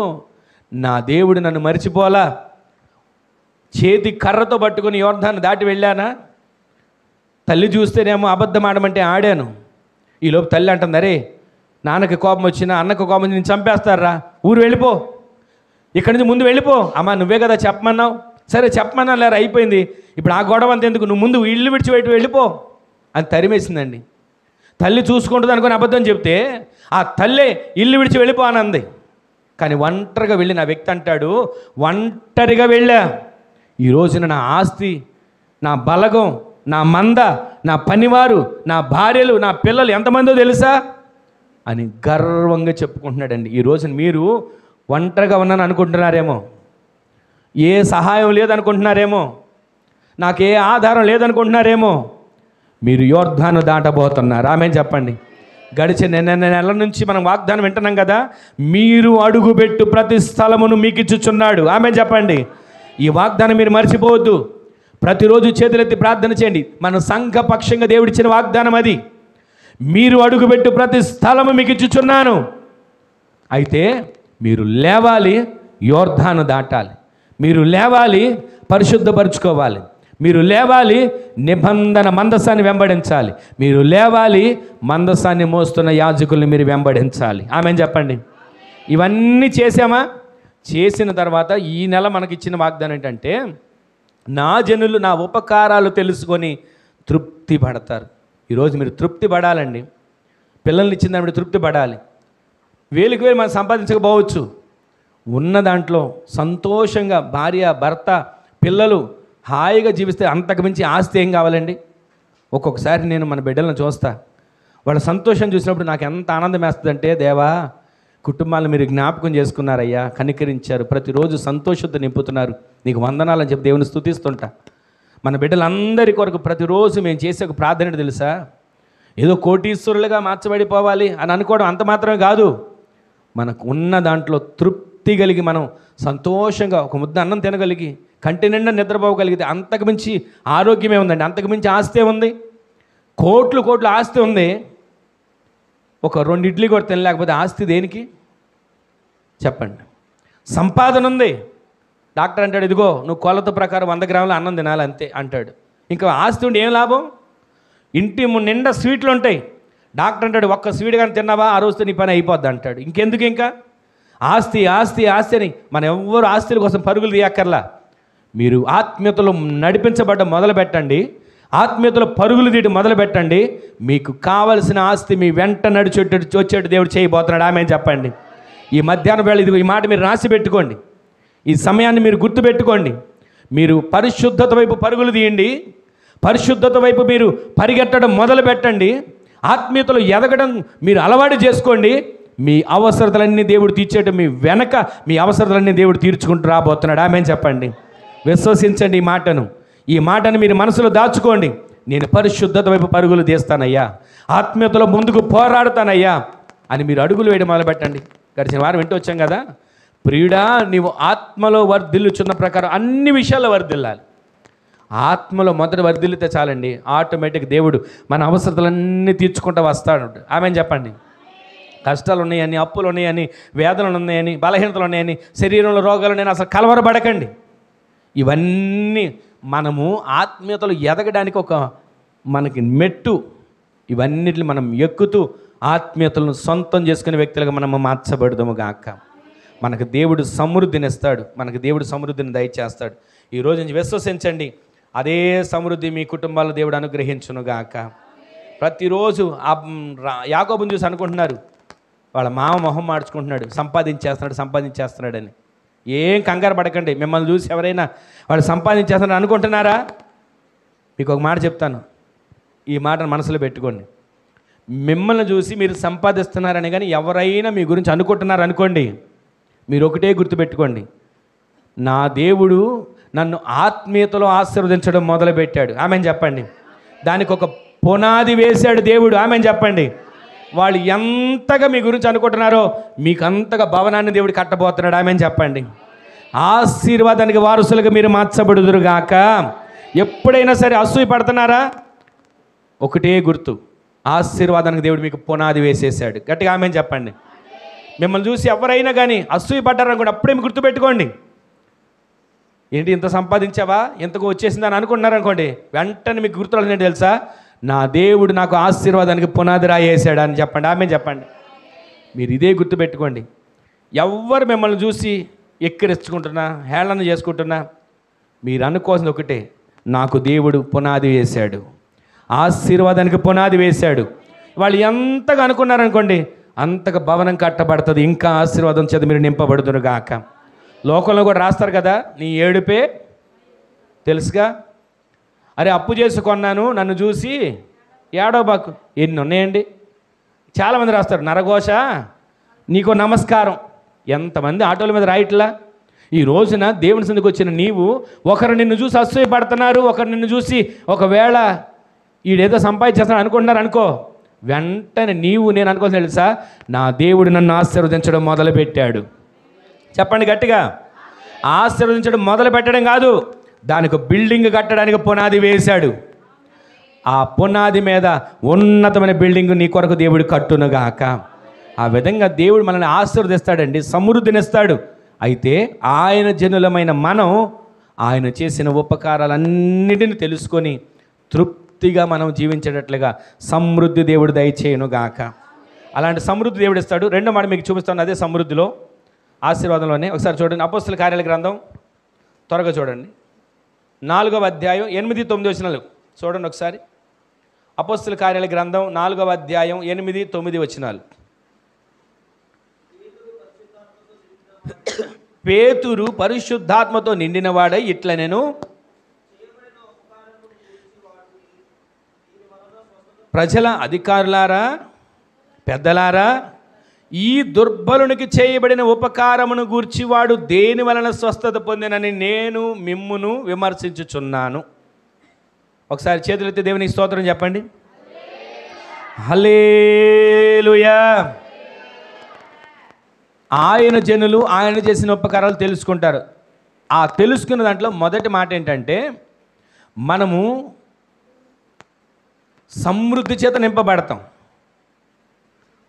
నా దేవుడు నన్ను మరిచిపోలా, చేతి కర్రతో పట్టుకుని యోర్దాను దాటి వెళ్ళానా, తల్లి చూస్తేనేమో అబద్ధం ఆడమంటే ఆడాను, ఈలోపు తల్లి అంటుంది, అరే నాన్నకి కోపం వచ్చినా అన్నకు కోపం వచ్చి నేను చంపేస్తారా, ఊరు వెళ్ళిపో ఇక్కడి నుంచి ముందు వెళ్ళిపో. అమ్మా నువ్వే కదా చెప్పమన్నావు, సరే చెప్పమన్నా లేరు, అయిపోయింది. ఇప్పుడు ఆ గొడవ అంత ఎందుకు, నువ్వు ముందు ఇల్లు విడిచిపెట్టి వెళ్ళిపో అని తరిమేసిందండి. తల్లి చూసుకుంటుంది అనుకుని అబద్ధం చెప్తే ఆ తల్లే ఇల్లు విడిచి వెళ్ళిపో అని అంది. కానీ ఒంటరిగా వెళ్ళిన ఆ వ్యక్తి అంటాడు, ఒంటరిగా వెళ్ళా, ఈ రోజున నా ఆస్తి, నా బలగం, నా మంద, నా పనివారు, నా భార్యలు, నా పిల్లలు ఎంతమందో తెలుసా అని గర్వంగా చెప్పుకుంటున్నాడండి. ఈ రోజున మీరు ఒంటరిగా ఉన్నాను అనుకుంటున్నారేమో, ఏ సహాయం లేదనుకుంటున్నారేమో, నాకే ఆధారం లేదనుకుంటున్నారేమో. మీరు యోర్ధాను దాటబోతున్నారు. ఆమేన్ చెప్పండి. గడిచిన నెల నుంచి మనం వాగ్దానం వింటున్నాం కదా, మీరు అడుగుపెట్టు ప్రతి స్థలమును మీకు ఇచ్చుచున్నాడు. ఆమేన్ చెప్పండి. ఈ వాగ్దానం మీరు మర్చిపోవద్దు. ప్రతిరోజు చేతులెత్తి ప్రార్థన చేయండి. మన సంఘపక్షంగా దేవుడిచ్చిన వాగ్దానం అది. మీరు అడుగుపెట్టు ప్రతి స్థలము మీకు ఇచ్చుచున్నాను. అయితే మీరు లేవాలి, యోర్ధాను దాటాలి. మీరు లేవాలి, పరిశుద్ధపరుచుకోవాలి. మీరు లేవాలి, నిబంధన మందసాన్ని వెంబడించాలి. మీరు లేవాలి, మందసాన్ని మోస్తున్న యాజకుల్ని మీరు వెంబడించాలి. ఆమేన్ చెప్పండి. ఇవన్నీ చేసామా? చేసిన తర్వాత ఈ నెల మనకిచ్చిన వాగ్దానం ఏంటంటే, నా జనులు నా ఉపకారాలు తెలుసుకొని తృప్తి పడతారు. ఈరోజు మీరు తృప్తి పడాలండి. పిల్లల్ని ఇచ్చిన దాన్ని తృప్తి పడాలి. వేలకు వేలు మనం సంపాదించకపోవచ్చు, ఉన్న దాంట్లో సంతోషంగా భార్య, భర్త, పిల్లలు హాయిగా జీవిస్తే అంతకు మించి ఆస్తి ఏం కావాలండి? ఒక్కొక్కసారి నేను మన బిడ్డలను చూస్తా, వాళ్ళ సంతోషం చూసినప్పుడు నాకు ఎంత ఆనందం వేస్తుందంటే, దేవా కుటుంబాలను మీరు జ్ఞాపకం చేసుకున్నారయ్యా, కనికరించారు, ప్రతిరోజు సంతోషంతో నింపుతున్నారు, నీకు వందనాలని చెప్పి దేవుని స్తుతిస్తుంటా. మన బిడ్డలందరి కొరకు ప్రతిరోజు మేము చేసే ఒక ప్రార్థన తెలుసా, ఏదో కోటీశ్వరులుగా మార్చబడిపోవాలి అని అనుకోవడం అంత మాత్రమే కాదు. మనకు ఉన్న దాంట్లో తృప్తి కలిగి మనం సంతోషంగా ఒక ముద్ద అన్నం తినగలిగి కంటి నిండా నిద్రపోగలిగితే అంతకు మించి ఆరోగ్యమే ఉందండి, అంతకు మించి ఆస్తే ఉంది. కోట్లు కోట్లు ఆస్తి ఉంది, ఒక 2 ఇడ్లీ కూడా తినలేకపోతే ఆస్తి దేనికి చెప్పండి? సంపాదన ఉంది, డాక్టర్ అంటాడు ఇదిగో నువ్వు కొలత ప్రకారం 100 గ్రాముల అన్నం తినాలి అంతే అంటాడు. ఇంకా ఆస్తి ఉండి ఏం లాభం? ఇంటి నిండా స్వీట్లు ఉంటాయి, డాక్టర్ అంటాడు ఒక్క స్వీట్ కానీ తిన్నావా ఆ రోజుతో నీ పని అయిపోద్ది అంటాడు. ఇంకెందుకు ఇంకా ఆస్తి ఆస్తి ఆస్తి అని మనం ఎవ్వరు ఆస్తుల కోసం పరుగులు తీయక్కర్లా. మీరు ఆత్మీయతలో నడిపించబడ్డ మొదలు పెట్టండి, ఆత్మీయతలో పరుగులు తీయడం మొదలు పెట్టండి, మీకు కావలసిన ఆస్తి మీ వెంట వచ్చేట్టు దేవుడు చేయబోతున్నాడు. ఆమేన్ చెప్పండి. ఈ మధ్యాహ్నం వేళ ఇదిగో ఈ మాట మీరు రాసి పెట్టుకోండి, ఈ సమయాన్ని మీరు గుర్తుపెట్టుకోండి. మీరు పరిశుద్ధత వైపు పరుగులు తీయండి, పరిశుద్ధత వైపు మీరు పరిగెట్టడం మొదలు పెట్టండి, ఆత్మీయతలో ఎదగడం మీరు అలవాటు చేసుకోండి. మీ అవసరతలన్నీ దేవుడు తీర్చేయడం, మీ వెనక మీ అవసరతలన్నీ దేవుడు తీర్చుకుంటూ రాబోతున్నాడు. ఆమేన్ చెప్పండి. విశ్వసించండి ఈ మాటను మీరు మనసులో దాచుకోండి. నేను పరిశుద్ధత వైపు పరుగులు తీస్తానయ్యా, ఆత్మీయతలో ముందుకు పోరాడతానయ్యా అని మీరు అడుగులు వేయడం మొదలుపెట్టండి. గడిచిన వారం వింటూ వచ్చాం కదా, ప్రియుడా నీవు ఆత్మలో వర్ధిల్లుచున్న ప్రకారం అన్ని విషయాల్లో వర్ధిల్లాలి. ఆత్మలో మొదట వర్ధిల్లితే చాలండి, ఆటోమేటిక్ దేవుడు మన అవసరతలన్నీ తీర్చుకుంటూ వస్తాడు. ఆమేన్ చెప్పండి. కష్టాలు ఉన్నాయని, అప్పులు ఉన్నాయని, వేదనలు ఉన్నాయని, బలహీనతలు ఉన్నాయని, శరీరంలో రోగాలు ఉన్నాయని అసలు కలవరపడకండి. ఇవన్నీ మనము ఆత్మీయతలు ఎదగడానికి ఒక మనకి మెట్టు. ఇవన్నిటిని మనం ఎక్కుతూ ఆత్మీయతలను సొంతం చేసుకునే వ్యక్తులుగా మనము మార్చబడదాము గాక. మనకు దేవుడు సమృద్ధిని ఇస్తాడు, మనకు దేవుడు సమృద్ధిని దయచేస్తాడు. ఈరోజు నుంచి విశ్వసించండి, అదే సమృద్ధి మీ కుటుంబాల్లో దేవుడు అనుగ్రహించును గాక. ప్రతిరోజు యాకోబుని చూసి అనుకుంటున్నారు వాళ్ళ మామ మొహం మార్చుకుంటున్నాడు, సంపాదించేస్తున్నాడని. ఏం కంగారు పడకండి. మిమ్మల్ని చూసి ఎవరైనా వాళ్ళు సంపాదించేస్తున్నాడు అనుకుంటున్నారా? మీకు ఒక మాట చెప్తాను, ఈ మాటను మనసులో పెట్టుకోండి. మిమ్మల్ని చూసి మీరు సంపాదిస్తున్నారని కానీ ఎవరైనా మీ గురించి అనుకుంటున్నారు అనుకోండి, మీరు ఒకటే గుర్తుపెట్టుకోండి, నా దేవుడు నన్ను ఆత్మీయతలో ఆశీర్వదించడం మొదలుపెట్టాడు. ఆమేన్ చెప్పండి. దానికి ఒక పునాది వేశాడు దేవుడు. ఆమేన్ చెప్పండి. వాళ్ళు ఎంతగా మీ గురించి అనుకుంటున్నారో మీకు అంతగా భవనాన్ని దేవుడు కట్టబోతున్నాడు. ఆమేన్ చెప్పండి. ఆశీర్వాదానికి వారసులుగా మీరు మార్చబడుదురుగాక. ఎప్పుడైనా సరే అసూయ పడుతున్నారా? ఒకటే గుర్తు, ఆశీర్వాదానికి దేవుడు మీకు పునాది వేసేసాడు. గట్టిగా ఆమేన్ చెప్పండి. మిమ్మల్ని చూసి ఎవరైనా కానీ అసూయ పడ్డారనుకోండి, అప్పుడే మీకు గుర్తుపెట్టుకోండి, ఏంటి ఇంత సంపాదించావా, ఎంతకు వచ్చేసిందని అనుకుంటున్నారనుకోండి, వెంటనే మీకు గుర్తురాలి ఏంటి తెలుసా? నా దేవుడు నాకు ఆశీర్వాదానికి పునాది రాయేసాడు అని చెప్పండి. ఆమేన్ చెప్పండి. మీరు ఇదే గుర్తుపెట్టుకోండి. ఎవ్వరు మిమ్మల్ని చూసి ఎక్కిరించుకుంటున్నా, హేళన చేసుకుంటున్నా, మీరు అనుకోవాల్సింది ఒకటే, నాకు దేవుడు పునాది వేశాడు, ఆశీర్వాదానికి పునాది వేశాడు. వాళ్ళు ఎంతగా అనుకున్నారనుకోండి, అంతగా భవనం కట్టబడుతుంది, ఇంకా ఆశీర్వాదం చేత మీరు నింపబడుతురు గాక. లోకంలో కూడా రాస్తారు కదా, నీ ఏడుపే తెలుసుగా. అరే అప్పు చేసి కొన్నాను, నన్ను చూసి ఏడవబాకు. ఎన్ని ఉన్నాయండి. చాలామంది రాస్తారు, నరఘోష నీకు నమస్కారం. ఎంతమంది ఆటోల మీద రాయట్లా. ఈ రోజున దేవుని సందుకు వచ్చిన నీవు, ఒకరు నిన్ను చూసి అసూయపడుతున్నారు, ఒకరు నిన్ను చూసి ఒకవేళ ఈడేదో సంపాదించేస్తాను అనుకుంటున్నారు అనుకో, వెంటనే నీవు నేను అనుకోవాల్సి తెలుసా, నా దేవుడు నన్ను ఆశీర్వదించడం మొదలుపెట్టాడు. చెప్పండి గట్టిగా. ఆశీర్వదించడం మొదలు పెట్టడం కాదు, దానికి బిల్డింగ్ కట్టడానికి పునాది వేశాడు. ఆ పునాది మీద ఉన్నతమైన బిల్డింగ్ నీ కొరకు దేవుడు కట్టునుగాక. ఆ విధంగా దేవుడు మనల్ని ఆశీర్వదిస్తాడండి, సమృద్ధినిస్తాడు. అయితే ఆయన జనులమైన మనం ఆయన చేసిన ఉపకారాలన్నిటిని తెలుసుకొని తృప్తిగా మనం జీవించేటట్లుగా సమృద్ధి దేవుడు దయచేయునుగాక. అలాంటి సమృద్ధి దేవుడు ఇస్తాడు. రెండో మాట మీకు చూపిస్తాను, అదే సమృద్ధిలో, ఆశీర్వాదంలోనే. ఒకసారి చూడండి, అపోస్తల కార్యాల గ్రంథం త్వరగా చూడండి, 4వ అధ్యాయం 8, 9 వచనాలు చూడండి ఒకసారి. అపోస్తల కార్యాల గ్రంథం 4వ అధ్యాయం 8, 9 వచనాలు. పేతురు పరిశుద్ధాత్మతో నిండినవాడై ఇట్ల నేను, ప్రజల అధికారులారా, పెద్దలారా, ఈ దుర్బలునికి చేయబడిన ఉపకారమును గూర్చి వాడు దేని వలన స్వస్థత పొందినని నేను మిమ్మును విమర్శించుచున్నాను. ఒకసారి చేతులెత్తి దేవునికి స్తోత్రం చెప్పండి. హల్లెలూయా. ఆయన జనులు ఆయన చేసిన ఉపకారాలు తెలుసుకుంటారు. ఆ తెలుసుకున్న దాంట్లో మొదటి మాట ఏంటంటే, మనము సమృద్ధి చేత నింపబడతాం,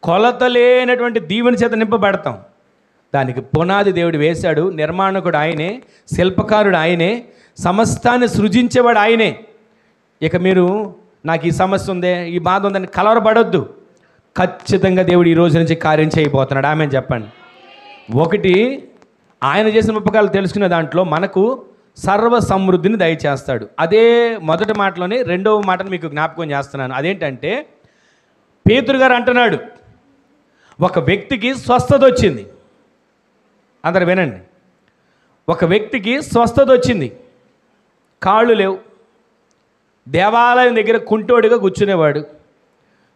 కొలత లేనటువంటి దీవెన చేత నింపబడతాం. దానికి పునాది దేవుడు వేశాడు. నిర్మాణకుడు ఆయనే, శిల్పకారుడు ఆయనే, సమస్తాన్ని సృజించేవాడు ఆయనే. ఇక మీరు నాకు ఈ సమస్య ఉందే, ఈ బాధ ఉందని కలవరపడొద్దు. ఖచ్చితంగా దేవుడు ఈ రోజు నుంచి కార్యం చేయబోతున్నాడు. ఆమెను చెప్పండి. ఒకటి, ఆయన చేసిన ఉపకారాలు తెలుసుకునే దాంట్లో మనకు సర్వ సమృద్ధిని దయచేస్తాడు. అదే మొదటి మాటలోనే రెండవ మాటను మీకు జ్ఞాపకం చేస్తున్నాను. అదేంటంటే, పేతురు గారు అంటున్నాడు, ఒక వ్యక్తికి స్వస్థత వచ్చింది. అందరు వినండి, ఒక వ్యక్తికి స్వస్థత వచ్చింది, కాళ్ళు లేవు, దేవాలయం దగ్గర కుంటోడిగా కూర్చునేవాడు,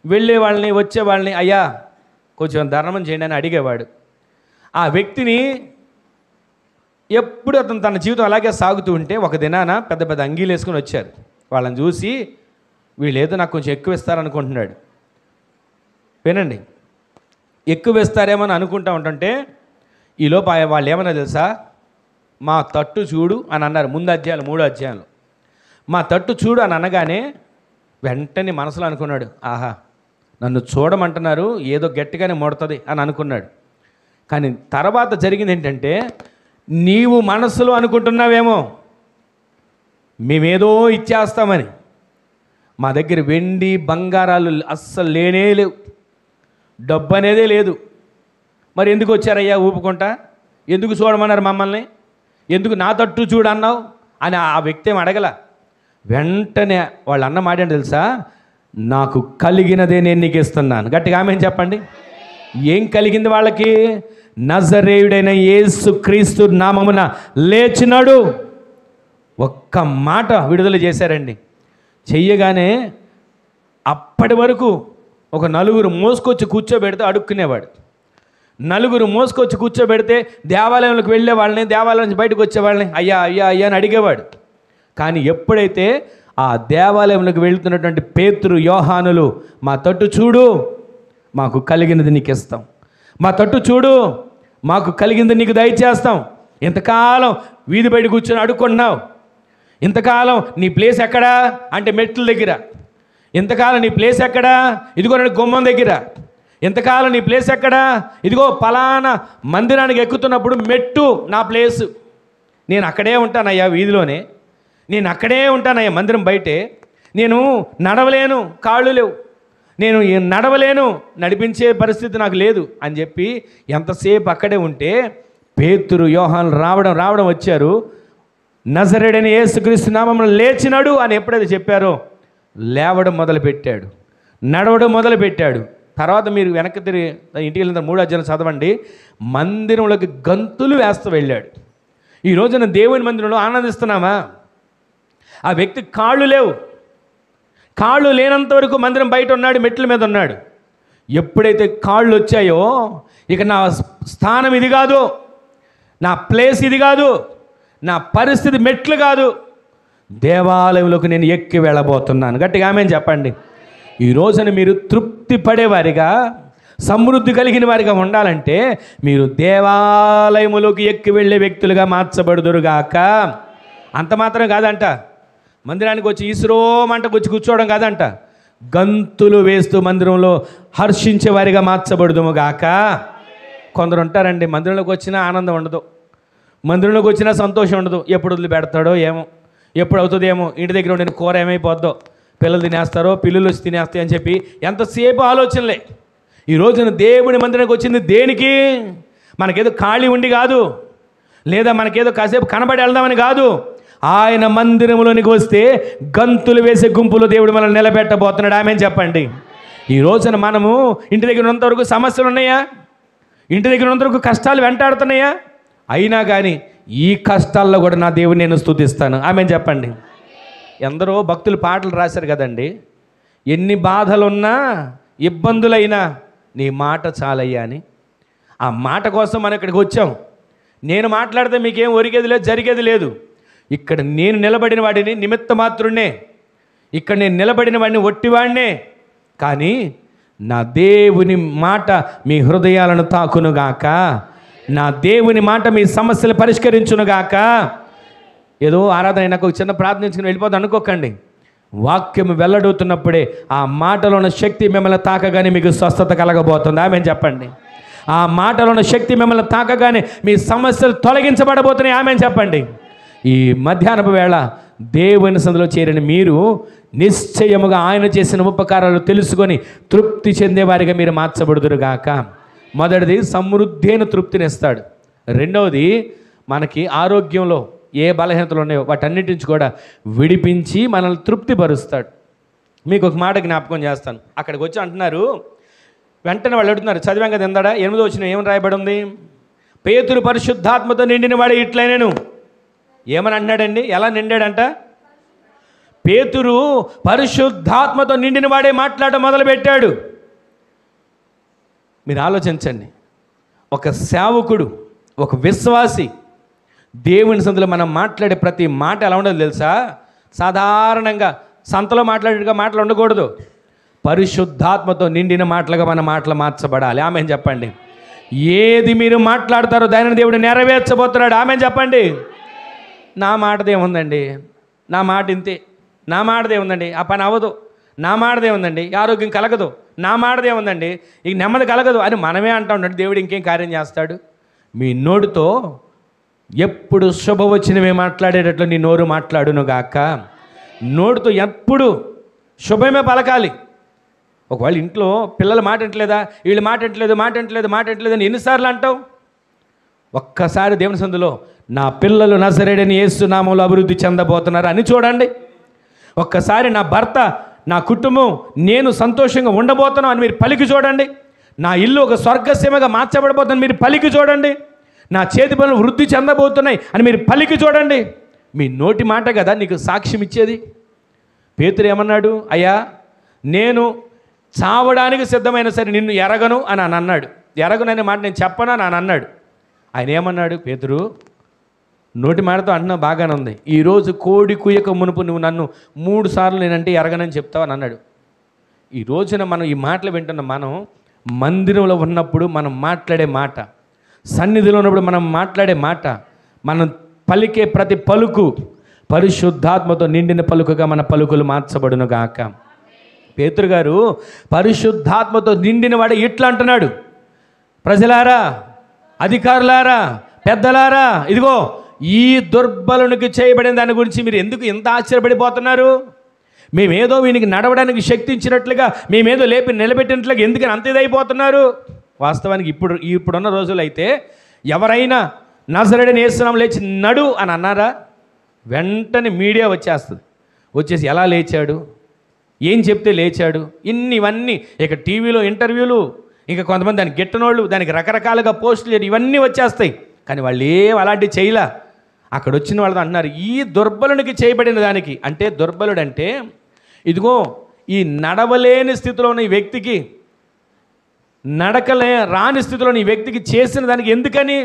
వెళ్ళే వాళ్ళని వచ్చే వాళ్ళని అయ్యా కొంచెం ధర్మం చేయండి అని అడిగేవాడు. ఆ వ్యక్తిని ఎప్పుడు అతను తన జీవితం అలాగే సాగుతూ ఉంటే ఒక దినాన పెద్ద పెద్ద అంగీలు వేసుకొని వచ్చారు. వాళ్ళని చూసి వీళ్ళు ఏదో నాకు కొంచెం ఎక్కువ ఇస్తారనుకుంటున్నాడు. వినండి, ఎక్కువ ఇస్తారేమో అని అనుకుంటా ఉంటుంటే ఈలోపు వాళ్ళు ఏమన్నా తెలుసా, మా తట్టు చూడు అని అన్నారు. ముందు అధ్యాయాలు 3 అధ్యాయాలు మా తట్టు చూడు అని అనగానే వెంటనే మనసులో అనుకున్నాడు, ఆహా నన్ను చూడమంటున్నారు, ఏదో గట్టిగానే ముడుతుంది అని అనుకున్నాడు. కానీ తర్వాత జరిగింది ఏంటంటే, నీవు మనసులో అనుకుంటున్నావేమో మేమేదో ఇచ్చేస్తామని, మా దగ్గర వెండి బంగారాలు అస్సలు లేనే లేవు, డబ్బు అనేదే లేదు, మరి ఎందుకు వచ్చారయ్యా ఊపుకుంటా, ఎందుకు చూడమన్నారు మమ్మల్ని, ఎందుకు నా తట్టు చూడన్నావు అని ఆ వ్యక్తి ఏం అడగల. వెంటనే వాళ్ళు అన్న మాట ఏంటి తెలుసా, నాకు కలిగినదే నేను నీకు ఇస్తున్నాను. గట్టిగా ఆమేన్ చెప్పండి. ఏం కలిగింది వాళ్ళకి? నజరేయుడైన యేసు క్రీస్తు నామమున లేచినాడు. ఒక్క మాట విడుదల చేశారండి. చెయ్యగానే అప్పటి వరకు ఒక 4 మోసుకొచ్చి కూర్చోబెడితే అడుక్కునేవాడు. 4 మోసుకొచ్చి కూర్చోబెడితే దేవాలయంలోకి వెళ్ళే వాళ్ళని, దేవాలయం నుంచి బయటకు వచ్చేవాళ్ళని అయ్యా అయ్యా అయ్యా అని అడిగేవాడు. కానీ ఎప్పుడైతే ఆ దేవాలయంలోకి వెళ్తున్నటువంటి పేతురు, యోహానులు మా తట్టు చూడు మాకు కలిగినది నీకు ఇస్తాం, మా తట్టు చూడు మాకు కలిగింది నీకు దయచేస్తాం, ఇంతకాలం వీధి బయట కూర్చొని అడుక్కుంటున్నావు, ఇంతకాలం నీ ప్లేస్ ఎక్కడా అంటే మెట్ల దగ్గర, ఇంతకాలం నీ ప్లేస్ ఎక్కడా ఇదిగో గుమ్మం దగ్గర, ఇంతకాలం నీ ప్లేస్ ఎక్కడా ఇదిగో పలానా మందిరానికి ఎక్కుతున్నప్పుడు మెట్టు నా ప్లేసు, నేను అక్కడే ఉంటానయ్యా వీధిలోనే, నేను అక్కడే ఉంటానయ్యా మందిరం బయటే, నేను నడవలేను కాళ్ళు లేవు, నేను నడవలేను నడిపించే పరిస్థితి నాకు లేదు అని చెప్పి ఎంతసేపు అక్కడే ఉంటే పేతురు యోహాను రావడం వచ్చారు. నజరేయుడైన యేసుక్రీస్తు నామమున లేచినాడు అని ఎప్పుడైతే చెప్పారో లేవడం మొదలుపెట్టాడు, నడవడం మొదలుపెట్టాడు. తర్వాత మీరు వెనక్కి తిరిగి ఇంటికి వెళ్ళిన 3వ అధ్యాయం చదవండి. మందిరంలోకి గంతులు వేస్తూ వెళ్ళాడు. ఈ రోజున దేవుని మందిరంలో ఆనందిస్తున్నామా? ఆ వ్యక్తి కాళ్ళు లేవు, కాళ్ళు లేనంత వరకు మందిరం బయట ఉన్నాడు, మెట్ల మీద ఉన్నాడు. ఎప్పుడైతే కాళ్ళు వచ్చాయో ఇక నా స్థానం ఇది కాదు, నా ప్లేస్ ఇది కాదు, నా పరిస్థితి మెట్లు కాదు, దేవాలయంలోకి నేను ఎక్కి వెళ్ళబోతున్నాను. గట్టిగా ఆమేన్ చెప్పండి. ఈ రోజున మీరు తృప్తి పడేవారిగా, సమృద్ధి కలిగిన వారిగా ఉండాలంటే మీరు దేవాలయములోకి ఎక్కి వెళ్ళే వ్యక్తులుగా మార్చబడుదురుగాక. అంత మాత్రం కాదంట, మందిరానికి వచ్చి ఈశ్వరోమంటకు వచ్చి కూర్చోవడం కాదంట, గంతులు వేస్తూ మందిరంలో హర్షించే వారిగా మార్చబడుదుముగాక. కొందరు ఉంటారండి, మందిరంలోకి వచ్చినా ఆనందం ఉండదు, మందిరంలోకి వచ్చినా సంతోషం ఉండదు. ఎప్పుడు వదిలిపెడతాడో ఏమో, ఎప్పుడు అవుతుందేమో, ఇంటి దగ్గర ఉండిన కూర ఏమైపోద్దో, పిల్లలు తినేస్తారో, పిల్లులు వచ్చి తినేస్తాయి అని చెప్పి ఎంతసేపు ఆలోచనలే. ఈ రోజున దేవుని మందిరానికి వచ్చింది దేనికి? మనకేదో ఖాళీ ఉండి కాదు, లేదా మనకేదో కాసేపు కనబడి వెళ్దామని కాదు. ఆయన మందిరంలోనికి వస్తే గంతులు వేసే గుంపులో దేవుడు మనల్ని నిలబెట్టబోతున్నాడు. ఆమేన్ చెప్పండి. ఈ రోజున మనము ఇంటి దగ్గర ఉన్నంతవరకు సమస్యలు ఉన్నాయా? ఇంటి దగ్గర ఉన్నంతవరకు కష్టాలు వెంటాడుతున్నాయా? అయినా కానీ ఈ కష్టాల్లో కూడా నా దేవుని నేను స్తుతిస్తాను. ఆమేన్ చెప్పండి. ఎందరో భక్తులు పాటలు రాశారు కదండి, ఎన్ని బాధలున్నా ఇబ్బందులైనా నీ మాట చాలయ్యా అని. ఆ మాట కోసం మనం ఇక్కడికి వచ్చాం. నేను మాట్లాడితే మీకేం ఒరిగేది లేదు, జరిగేది లేదు. ఇక్కడ నేను నిలబడిన వాడిని నిమిత్త మాత్రున్నే, ఇక్కడ నేను నిలబడిన వాడిని ఒట్టివాడినే. కానీ నా దేవుని మాట మీ హృదయాలను తాకునుగాక, నా దేవుని మాట మీ సమస్యలు పరిష్కరించునుగాక. ఏదో ఆరాధన అయినాక ఒక చిన్న ప్రార్థించుకుని వెళ్ళిపోతాను అనుకోకండి. వాక్యం వెల్లడుతున్నప్పుడే ఆ మాటలో ఉన్న శక్తి మిమ్మల్ని తాకగానే మీకు స్వస్థత కలగబోతుంది. ఆమేన్ చెప్పండి. ఆ మాటలో ఉన్న శక్తి మిమ్మల్ని తాకగానే మీ సమస్యలు తొలగించబడబోతున్నాయి. ఆమేన్ చెప్పండి. ఈ మధ్యాహ్నపు వేళ దేవుని సందులో చేరిన మీరు నిశ్చయముగా ఆయన చేసిన ఉపకారాలు తెలుసుకొని తృప్తి చెందేవారిగా మీరు మార్చబడుదురుగాక. మొదటిది సమృద్ధి అయిన తృప్తినిస్తాడు. రెండవది మనకి ఆరోగ్యంలో ఏ బలహీనతలు ఉన్నాయో వాటన్నిటి నుంచి కూడా విడిపించి మనల్ని తృప్తిపరుస్తాడు. మీకు ఒక మాట జ్ఞాపకం చేస్తాను. అక్కడికి వచ్చి అంటున్నారు, వెంటనే వాళ్ళు అడుగుతున్నారు, చదివాం కదా ఎందడా 8వ వచనం ఏమని రాయబడి ఉంది? పేతురు పరిశుద్ధాత్మతో నిండిన వాడే ఇట్లైనను. ఏమని అంటున్నాడండి? ఎలా నిండాడంట? పేతురు పరిశుద్ధాత్మతో నిండిన వాడే మాట్లాడడం మొదలుపెట్టాడు. మీరు ఆలోచించండి, ఒక సేవకుడు, ఒక విశ్వాసి దేవుని సందులో మనం మాట్లాడే ప్రతి మాట ఎలా ఉండదు తెలుసా? సాధారణంగా సంతలో మాట్లాడేట్టుగా మాటలు ఉండకూడదు. పరిశుద్ధాత్మతో నిండిన మాటలుగా మన మాటలు మార్చబడాలి. ఆమేన్ చెప్పండి. ఏది మీరు మాట్లాడతారో దానిని దేవుడు నెరవేర్చబోతున్నాడు. ఆమేన్ చెప్పండి. నా మాటదే ఉందండి, నా మాట ఇంతే, నా మాటదే ఉందండి, ఆ పని అవ్వదు, నా మాటదే ఉందండి, ఆరోగ్యం కలగదు, నా మాటదే ఉందండి, ఇక నెమ్మది కలగదు అని మనమే అంటా ఉంటాడు. దేవుడు ఇంకేం కార్యం చేస్తాడు? మీ నోటితో ఎప్పుడు శుభవచనమే మాట్లాడేటట్లు నీ నోరు మాట్లాడును గాక. నోటితో ఎప్పుడు శుభమే పలకాలి. ఒకవేళ ఇంట్లో పిల్లల మాట వింటలేదా, వీళ్ళు మాట వింటలేదు అని ఎన్నిసార్లు అంటావు? ఒక్కసారి దేవుని సందులో నా పిల్లలు నజరేయుడైన యేసు నామములో అభివృద్ధి చెందబోతున్నారు అని చూడండి. ఒక్కసారి నా భర్త, నా కుటుంబం, నేను సంతోషంగా ఉండబోతున్నాం అని మీరు పలికి చూడండి. నా ఇల్లు ఒక స్వర్గసీమగా మార్చబడబోతుందని మీరు పలికి చూడండి. నా చేతి పనులు వృద్ధి చెందబోతున్నాయి అని మీరు పలికి చూడండి. మీ నోటి మాట కదా నీకు సాక్ష్యం ఇచ్చేది. పేతురు ఏమన్నాడు? అయ్యా, నేను చావడానికి సిద్ధమైన సరే నిన్ను ఎరగను అని అన్నాడు. ఎరగననే మాట నేను చెప్పను అని అన్నాడు. ఆయన ఏమన్నాడు? పేతురు, నోటి మాటతో అంటున్నావు బాగానే ఉంది, ఈరోజు కోడి కుయ్యక మునుపు నువ్వు నన్ను 3 సార్లు నేనంటే ఎరగనని చెప్తావు అని అన్నాడు. ఈ రోజున మనం ఈ మాటలు వింటున్న మనం మందిరంలో ఉన్నప్పుడు మనం మాట్లాడే మాట, సన్నిధిలో ఉన్నప్పుడు మనం మాట్లాడే మాట, మనం పలికే ప్రతి పలుకు పరిశుద్ధాత్మతో నిండిన పలుకుగా మన పలుకులు మార్చబడును గాక. పేతురు గారు పరిశుద్ధాత్మతో నిండిన వాడు ఇట్లా అంటున్నాడు, ప్రజలారా, అధికారులారా, పెద్దలారా, ఇదిగో ఈ దుర్బలునికి చేయబడిన దాని గురించి మీరు ఎందుకు ఇంత ఆశ్చర్యపడిపోతున్నారు? మేమేదో వీనికి నడవడానికి శక్తి ఇచ్చినట్లుగా, మేమేదో లేపి నిలబెట్టినట్లుగా ఎందుకని అంత ఇదైపోతున్నారు? వాస్తవానికి ఇప్పుడున్న రోజులు అయితే ఎవరైనా నజరేయుడైన యేసు నామములో లేచి నడు అని అన్నారా? వెంటనే మీడియా వచ్చేస్తుంది. వచ్చేసి ఎలా లేచాడు, ఏం చెప్తే లేచాడు, ఇవన్నీ ఇక టీవీలో ఇంటర్వ్యూలు, ఇంకా కొంతమంది దానికి గిట్టనోళ్ళు, దానికి రకరకాలుగా పోస్టులు, ఇవన్నీ వచ్చేస్తాయి. కానీ వాళ్ళు ఏం అలాంటివి చేయలా. అక్కడ వచ్చిన వాళ్ళతో అంటున్నారు, ఈ దుర్బలునికి చేయబడిన దానికి. అంటే దుర్బలుడు అంటే ఇదిగో ఈ నడవలేని స్థితిలో ఉన్న ఈ వ్యక్తికి, రాని స్థితిలో ఈ వ్యక్తికి చేసిన దానికి ఎందుకని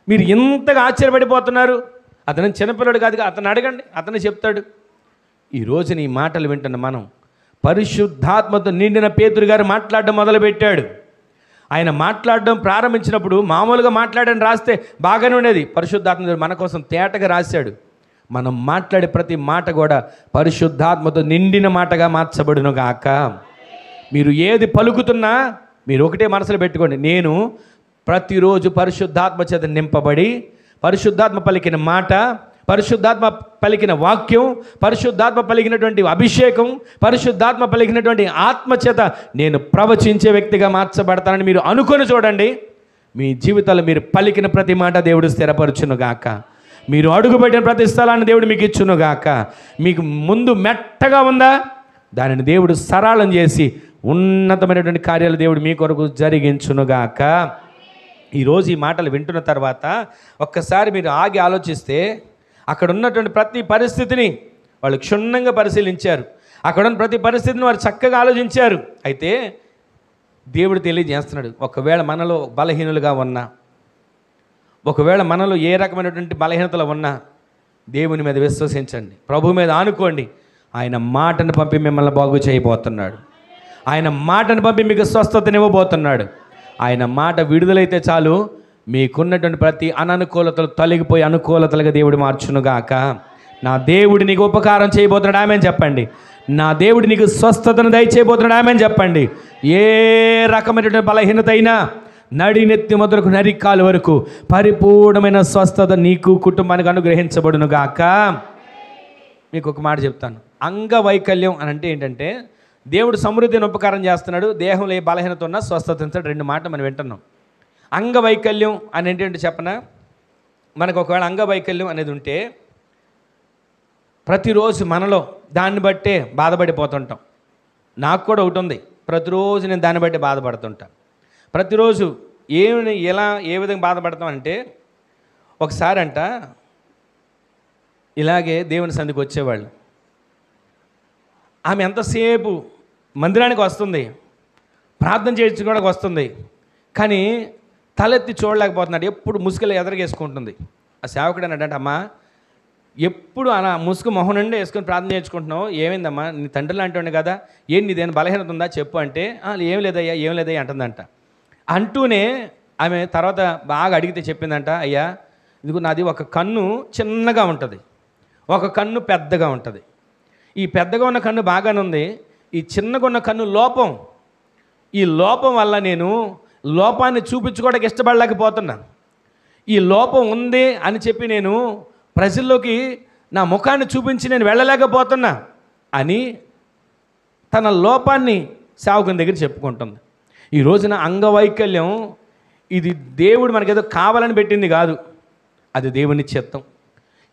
మీరు ఇంతగా ఆశ్చర్యపడిపోతున్నారు? అతను చిన్నపిల్లడు కాదు, అతను అడగండి, అతను చెప్తాడు. ఈరోజు నీ మాటలు వింటున్న మనం, పరిశుద్ధాత్మతో నిండిన పేతురు గారు మాట్లాడడం మొదలుపెట్టాడు. ఆయన మాట్లాడడం ప్రారంభించినప్పుడు మామూలుగా మాట్లాడని రాస్తే బాగానే ఉండేది. పరిశుద్ధాత్మ మన కోసం తేటగా రాశాడు. మనం మాట్లాడే ప్రతి మాట కూడా పరిశుద్ధాత్మతో నిండిన మాటగా మార్చబడును గాక. మీరు ఏది పలుకుతున్నా మీరు ఒకటే మనసులో పెట్టుకోండి, నేను ప్రతిరోజు పరిశుద్ధాత్మ చేత నింపబడి, పరిశుద్ధాత్మ పలికిన మాట, పరిశుద్ధాత్మ పలికిన వాక్యం, పరిశుద్ధాత్మ పలికినటువంటి అభిషేకం, పరిశుద్ధాత్మ పలికినటువంటి ఆత్మ చేత నేను ప్రవచించే వ్యక్తిగా మార్చబడతానని మీరు అనుకొని చూడండి. మీ జీవితాల్లో మీరు పలికిన ప్రతి మాట దేవుడు స్థిరపరచునుగాక. మీరు అడుగుపెట్టిన ప్రతి స్థలాన్ని దేవుడు మీకు ఇచ్చునుగాక. మీకు ముందు మెట్టగా ఉందా, దానిని దేవుడు సరళం చేసి ఉన్నతమైనటువంటి కార్యాలు దేవుడు మీ కొరకు జరిగించునుగాక. ఈరోజు ఈ మాటలు వింటున్న తర్వాత ఒక్కసారి మీరు ఆగి ఆలోచిస్తే, అక్కడ ఉన్నటువంటి ప్రతి పరిస్థితిని వాళ్ళు క్షుణ్ణంగా పరిశీలించారు. అక్కడ ఉన్న ప్రతి పరిస్థితిని వారు చక్కగా ఆలోచించారు. అయితే దేవుడు తెలియజేస్తున్నాడు, ఒకవేళ మనలో బలహీనులుగా ఉన్నా, ఒకవేళ మనలో ఏ రకమైనటువంటి బలహీనతలు ఉన్నా, దేవుని మీద విశ్వసించండి, ప్రభు మీద ఆనుకోండి. ఆయన మాటను పంపి మిమ్మల్ని బాగు చేయబోతున్నాడు. ఆయన మాటను పంపి మీకు స్వస్థతనివ్వబోతున్నాడు. ఆయన మాట విడుదలైతే చాలు, మీకున్నటువంటి ప్రతి అననుకూలతలు తొలగిపోయి అనుకూలతలుగా దేవుడు మార్చునుగాక. నా దేవుడు నీకు ఉపకారం చేయబోతున్నాడు, ఆమెను చెప్పండి. నా దేవుడు నీకు స్వస్థతను దయచేయబోతున్నాడు, ఆమెను చెప్పండి. ఏ రకమైనటువంటి బలహీనత అయినా నడినెత్తి మొదలకు నరికాలు వరకు పరిపూర్ణమైన స్వస్థత నీకు కుటుంబానికి అనుగ్రహించబడునుగాక. మీకు ఒక మాట చెప్తాను, అంగవైకల్యం అని అంటే ఏంటంటే, దేవుడు సమృద్ధిని ఉపకారం చేస్తున్నాడు, దేహంలో ఏ బలహీనత ఉన్నా స్వస్థతించాడు. రెండు మాటలు మనం వింటున్నాం. అంగవైకల్యం అని ఏంటంటే చెప్పనా, మనకు ఒకవేళ అంగవైకల్యం అనేది ఉంటే ప్రతిరోజు మనలో దాన్ని బట్టే బాధపడిపోతుంటాం. నాకు కూడా ఒకటి ఉంది, ప్రతిరోజు నేను దాన్ని బట్టి బాధపడుతుంటా. ప్రతిరోజు ఏ విధంగా బాధపడతాం అంటే, ఒకసారి అంట ఇలాగే దేవుని సన్నిధికి వచ్చేవాళ్ళు. ఆమె ఎంతసేపు మందిరానికి వస్తుంది, ప్రార్థన చేయించుకోవడానికి వస్తుంది, కానీ తలెత్తి చూడలేకపోతున్నాడు. ఎప్పుడు ముసుగులు ఎదరగేసుకుంటుంది. ఆ సేవకుడు అన్నాడంటే, అమ్మా ఎప్పుడు అలా ముసుగు మొహం నుండి వేసుకొని ప్రార్థన చేయించుకుంటున్నావు, ఏమైందమ్మా, నీ తండ్రి లాంటి కదా, ఏం నీదేమైనా బలహీనత ఉందా చెప్పు అంటే, ఏం లేదయ్యా అంటుందంట. అంటూనే ఆమె తర్వాత బాగా అడిగితే చెప్పిందంట, అయ్యా ఇదిగో నాది ఒక కన్ను చిన్నగా ఉంటుంది, ఒక కన్ను పెద్దగా ఉంటుంది. ఈ పెద్దగా ఉన్న కన్ను బాగానే ఉంది, ఈ చిన్నగా ఉన్న కన్ను లోపం. ఈ లోపం వల్ల నేను లోపాన్ని చూపించుకోవడానికి ఇష్టపడలేకపోతున్నా. ఈ లోపం ఉంది అని చెప్పి నేను ప్రజల్లోకి నా ముఖాన్ని చూపించి నేను వెళ్ళలేకపోతున్నా అని తన లోపాన్ని సేవకుని దగ్గర చెప్పుకుంటుంది. ఈ రోజున అంగవైకల్యం ఇది దేవుడు మనకేదో కావాలని పెట్టింది కాదు, అది దేవుని చిత్తం.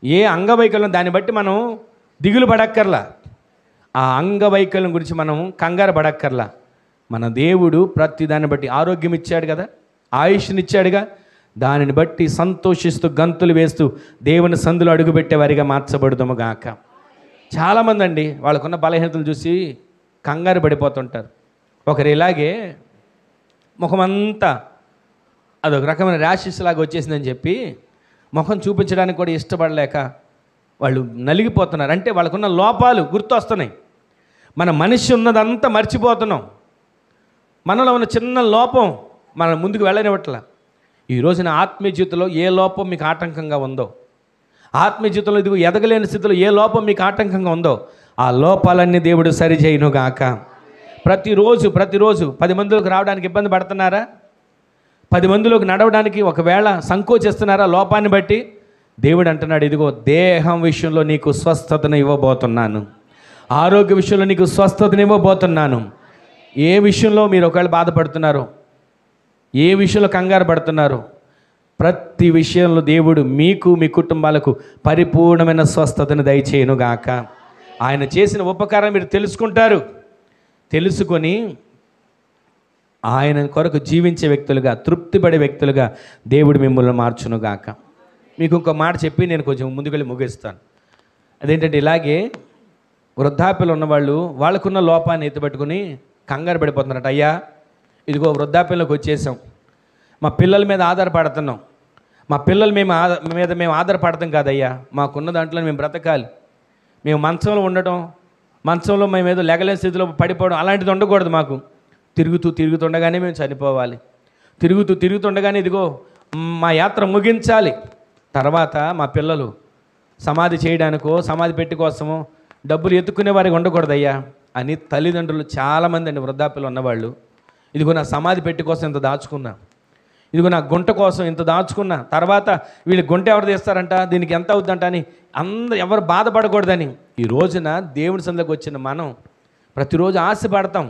ఏ అంగవైకల్యం దాన్ని బట్టి మనం దిగులు పడక్కర్లా, ఆ అంగవైకల్యం గురించి మనం కంగారు పడక్కర్లా. మన దేవుడు ప్రతి దాన్ని బట్టి ఆరోగ్యం ఇచ్చాడు కదా, ఆయుష్నిచ్చాడుగా, దానిని బట్టి సంతోషిస్తూ గంతులు వేస్తూ దేవుని సందులో అడుగుపెట్టేవారిగా మార్చబడుతాము గాక. చాలామంది అండి వాళ్ళకున్న బలహీనతలు చూసి కంగారు పడిపోతుంటారు. ఒకరు ఇలాగే ముఖమంతా అదొక రకమైన ర్యాషెస్ లాగా వచ్చేసిందని చెప్పి ముఖం చూపించడానికి కూడా ఇష్టపడలేక వాళ్ళు నలిగిపోతున్నారు. అంటే వాళ్ళకున్న లోపాలు గుర్తొస్తున్నాయి. మన మనిషి ఉన్నదంతా మర్చిపోతున్నాం. మనలో ఉన్న చిన్న లోపం మన ముందుకు వెళ్ళనివ్వట్ల. ఈ రోజున ఆత్మీయ జీవితంలో ఏ లోపం మీకు ఆటంకంగా ఉందో, ఆత్మీయ జీవితంలో ఇదిగో ఎదగలేని స్థితిలో ఏ లోపం మీకు ఆటంకంగా ఉందో, ఆ లోపాలన్నీ దేవుడు సరిచేయునుగాక. ప్రతిరోజు 10 మందిలోకి రావడానికి ఇబ్బంది పడుతున్నారా? 10 మందిలోకి నడవడానికి ఒకవేళ సంకోచిస్తున్నారా? లోపాన్ని బట్టి దేవుడు అంటున్నాడు, ఇదిగో దేహం విషయంలో నీకు స్వస్థతను ఇవ్వబోతున్నాను, ఆరోగ్య విషయంలో నీకు స్వస్థతను ఇవ్వబోతున్నాను. ఏ విషయంలో మీరు ఒకవేళ బాధపడుతున్నారో, ఏ విషయంలో కంగారు పడుతున్నారో, ప్రతి విషయంలో దేవుడు మీకు మీ కుటుంబాలకు పరిపూర్ణమైన స్వస్థతను దయచేయునుగాక. ఆయన చేసిన ఉపకారం మీరు తెలుసుకుంటారు. తెలుసుకొని ఆయన కొరకు జీవించే వ్యక్తులుగా, తృప్తిపడే వ్యక్తులుగా దేవుడు మిమ్మల్ని మార్చునుగాక. మీకు ఇంకో మాట చెప్పి నేను కొంచెం ముందుకెళ్ళి ముగిస్తాను. అదేంటంటే, ఇలాగే వృద్ధాప్యలు ఉన్నవాళ్ళు వాళ్ళకున్న లోపాన్ని ఎత్తుపెట్టుకుని కంగారు పడిపోతున్నారట. అయ్యా, ఇదిగో వృద్ధాప్యంలోకి వచ్చేసాం, మా పిల్లల మీద ఆధారపడుతున్నాం, మా పిల్లల మీద మేము ఆధారపడతాం కాదయ్యా, మాకున్న దాంట్లో మేము బ్రతకాలి, మేము మంచంలో ఉండటం, మంచంలో మేము ఏదో లెగలేని స్థితిలో పడిపోవడం అలాంటిది ఉండకూడదు. మాకు తిరుగుతుండగానే మేము చనిపోవాలి, తిరుగుతుండగానే ఇదిగో మా యాత్ర ముగించాలి, తర్వాత మా పిల్లలు సమాధి చేయడానికో సమాధి పెట్టి కోసమో డబ్బులు ఎత్తుకునే వారికి ఉండకూడదయ్యా అని తల్లిదండ్రులు చాలామంది అండి వృద్ధాప్యలు ఉన్నవాళ్ళు, ఇదిగో నా సమాధి పెట్టి కోసం ఇంత దాచుకున్నా, ఇదిగో నా గుంట కోసం ఇంత దాచుకున్నా, తర్వాత వీళ్ళు గుంట ఎవరు తీస్తారంట, దీనికి ఎంత అవుద్దంట అని ఎవరు బాధపడకూడదని ఈ రోజున దేవుని సన్నిధికి వచ్చిన మనం ప్రతిరోజు ఆశపడతాం,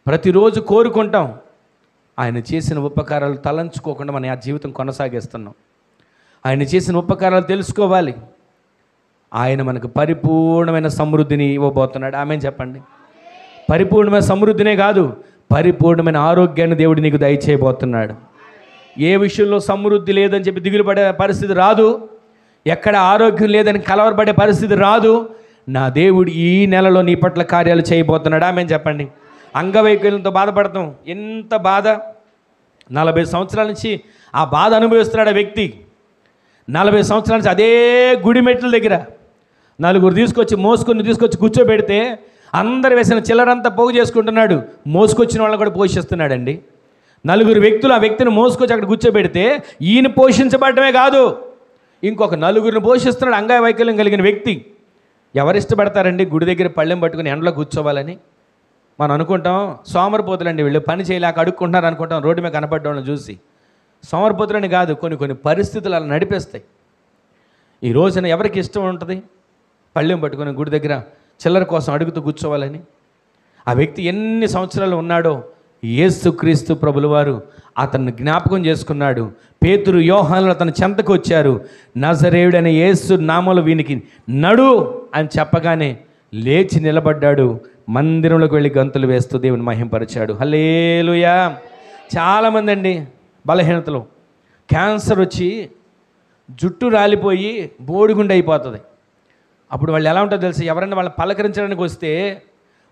ప్రతిరోజు కోరుకుంటాం. ఆయన చేసిన ఉపకారాలు తలంచుకోకుండా మన ఆ జీవితం కొనసాగిస్తున్నాం. ఆయన చేసిన ఉపకారాలు తెలుసుకోవాలి. ఆయన మనకు పరిపూర్ణమైన సమృద్ధిని ఇవ్వబోతున్నాడు. ఆమేన్ చెప్పండి. పరిపూర్ణమైన సమృద్ధినే కాదు, పరిపూర్ణమైన ఆరోగ్యాన్ని దేవుడు నీకు దయచేయబోతున్నాడు. ఏ విషయంలో సమృద్ధి లేదని చెప్పి దిగులు పడే పరిస్థితి రాదు, ఎక్కడ ఆరోగ్యం లేదని కలవరపడే పరిస్థితి రాదు. నా దేవుడు ఈ నెలలో నీ పట్ల కార్యాలు చేయబోతున్నాడు. ఆమేన్ చెప్పండి. అంగవైకల్యంతో బాధపడతాం, ఎంత బాధ! 40 సంవత్సరాల నుంచి ఆ బాధ అనుభవిస్తున్నాడు ఆ వ్యక్తి. 40 సంవత్సరాల నుంచి అదే గుడి మెట్ల దగ్గర నలుగురు తీసుకొచ్చి కూర్చోబెడితే అందరు వేసిన చిల్లరంతా పోగు చేసుకుంటున్నాడు. మోసుకొచ్చిన వాళ్ళని కూడా పోషిస్తున్నాడండి. 4 వ్యక్తులు ఆ వ్యక్తిని మోసుకొచ్చి అక్కడ కూర్చోబెడితే ఈయన పోషించబడటమే కాదు, ఇంకొక 4 పోషిస్తున్నాడు అంగవైకల్యం కలిగిన వ్యక్తి. ఎవరు ఇష్టపడతారండి గుడి దగ్గర పళ్ళెం పట్టుకుని ఎండలో కూర్చోవాలని? మనం అనుకుంటాం సోమరిపోతులండి, వీళ్ళు పని చేయలేక అడుక్కుంటున్నారు అనుకుంటాం రోడ్డు మీద కనపడ్డాలను చూసి. సోమరిపోతులని కాదు, కొన్ని పరిస్థితులు అలా నడిపేస్తాయి. ఈ రోజున ఎవరికి ఇష్టం ఉంటుంది పళ్ళెం పట్టుకుని గుడి దగ్గర చిల్లర కోసం అడుగుతూ కూర్చోవాలని? ఆ వ్యక్తి ఎన్ని సంవత్సరాలు ఉన్నాడో యేసుక్రీస్తు ప్రభుల వారు అతన్ని జ్ఞాపకం చేసుకున్నాడు. పేతురు, యోహానులు అతని చెంతకు వచ్చారు. నజరేయుడైన యేసు నామములో వీనికి నడు అని చెప్పగానే లేచి నిలబడ్డాడు. మందిరంలోకి వెళ్ళి గంతులు వేస్తూ దేవుని మహింపరిచాడు. హల్లెలూయా. చాలామంది అండి బలహీనతలో క్యాన్సర్ వచ్చి జుట్టు రాలిపోయి బోడిగుండి అయిపోతుంది. అప్పుడు వాళ్ళు ఎలా ఉంటుందో తెలుసు, ఎవరైనా వాళ్ళని పలకరించడానికి వస్తే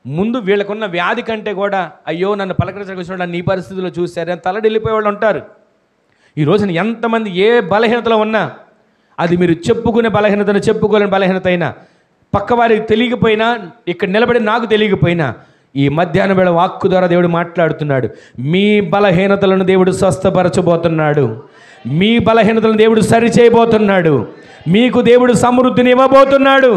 ముందు వీళ్ళకున్న వ్యాధి కంటే కూడా అయ్యో నన్ను పలకరించడానికి వచ్చిన నీ పరిస్థితుల్లో చూశారు అని తలడిల్లిపోయే వాళ్ళు ఉంటారు. ఈ రోజున ఎంతమంది ఏ బలహీనతలో ఉన్నా, అది మీరు చెప్పుకునే బలహీనతను, చెప్పుకోలేని బలహీనత అయినా, పక్కవారికి తెలియకపోయినా, ఇక్కడ నిలబడి నాకు తెలియకపోయినా, ఈ మధ్యాహ్నం వేళ వాక్కు ద్వారా దేవుడు మాట్లాడుతున్నాడు. మీ బలహీనతలను దేవుడు స్వస్థపరచబోతున్నాడు. మీ బలహీనతలను దేవుడు సరిచేయబోతున్నాడు. మీకు దేవుడు సమృద్ధిని ఇవ్వబోతున్నాడు.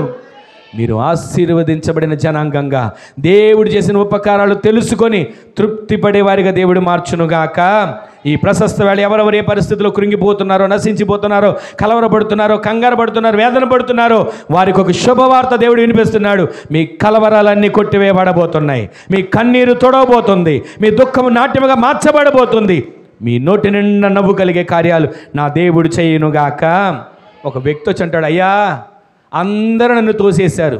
మీరు ఆశీర్వదించబడిన జనాంగంగా దేవుడు చేసిన ఉపకారాలు తెలుసుకొని తృప్తి పడేవారిగా దేవుడు మార్చునుగాక. ఈ ప్రశస్త వేళ ఎవరెవరు ఏ పరిస్థితిలో కృంగిపోతున్నారో, నశించిపోతున్నారో, కలవరపడుతున్నారో, కంగారు పడుతున్నారో, వేదన పడుతున్నారో వారికి ఒక శుభవార్త దేవుడు వినిపిస్తున్నాడు. మీ కలవరాలన్నీ కొట్టివేయబడబోతున్నాయి. మీ కన్నీరు తొడవబోతుంది. మీ దుఃఖము నాట్యముగా మార్చబడబోతుంది. మీ నోటి నిండా నవ్వు కలిగే కార్యాలు నా దేవుడు చేయునుగాక. ఒక వ్యక్తి వచ్చి అంటాడు, అయ్యా అందరూ నన్ను తోసేశారు,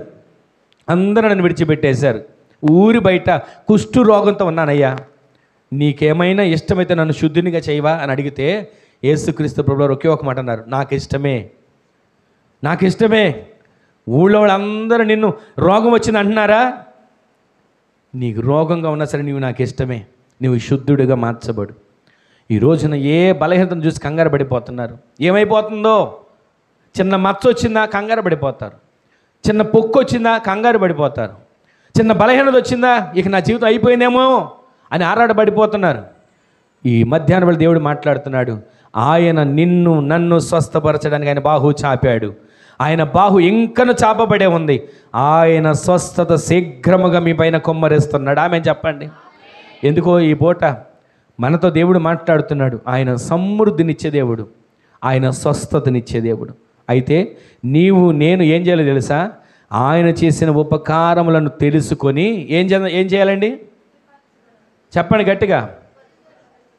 అందరూ నన్ను విడిచిపెట్టేశారు, ఊరి బయట కుష్టు రోగంతో ఉన్నానయ్యా, నీకేమైనా ఇష్టమైతే నన్ను శుద్ధినిగా చేయవా అని అడిగితే యేసుక్రీస్తు ప్రభువు ఒకే ఒక మాట అన్నారు, నాకు ఇష్టమే. ఊళ్ళో వాళ్ళందరూ నిన్ను రోగం వచ్చింది అంటున్నారా? నీకు రోగంగా ఉన్నా సరే నీవు నాకు ఇష్టమే, నువ్వు శుద్ధుడిగా మార్చబడు. ఈ రోజున ఏ బలహీనతను చూసి కంగారు పడిపోతున్నారు. ఏమైపోతుందో, చిన్న మచ్చ వచ్చిందా కంగారు పడిపోతారు, చిన్న పొక్కు వచ్చిందా కంగారు పడిపోతారు, చిన్న బలహీనత వచ్చిందా ఇక నా జీవితం అయిపోయిందేమో అని ఆరాటపడిపోతున్నారు. ఈ మధ్యాహ్నం వేళ దేవుడు మాట్లాడుతున్నాడు. ఆయన నిన్ను నన్ను స్వస్థపరచడానికి ఆయన బాహు చాపాడు. ఆయన బాహు ఇంకను చాపబడే ఉంది. ఆయన స్వస్థత శీఘ్రముగా మీ పైన కొమ్మరిస్తున్నాడు. ఆమె చెప్పండి. ఎందుకో ఈ పూట మనతో దేవుడు మాట్లాడుతున్నాడు. ఆయన సమృద్ధినిచ్చే దేవుడు, ఆయన స్వస్థతనిచ్చే దేవుడు. అయితే నేను ఏం చేయాలో తెలుసా? ఆయన చేసిన ఉపకారములను తెలుసుకొని ఏం చేయాలండి? చెప్పండి గట్టిగా.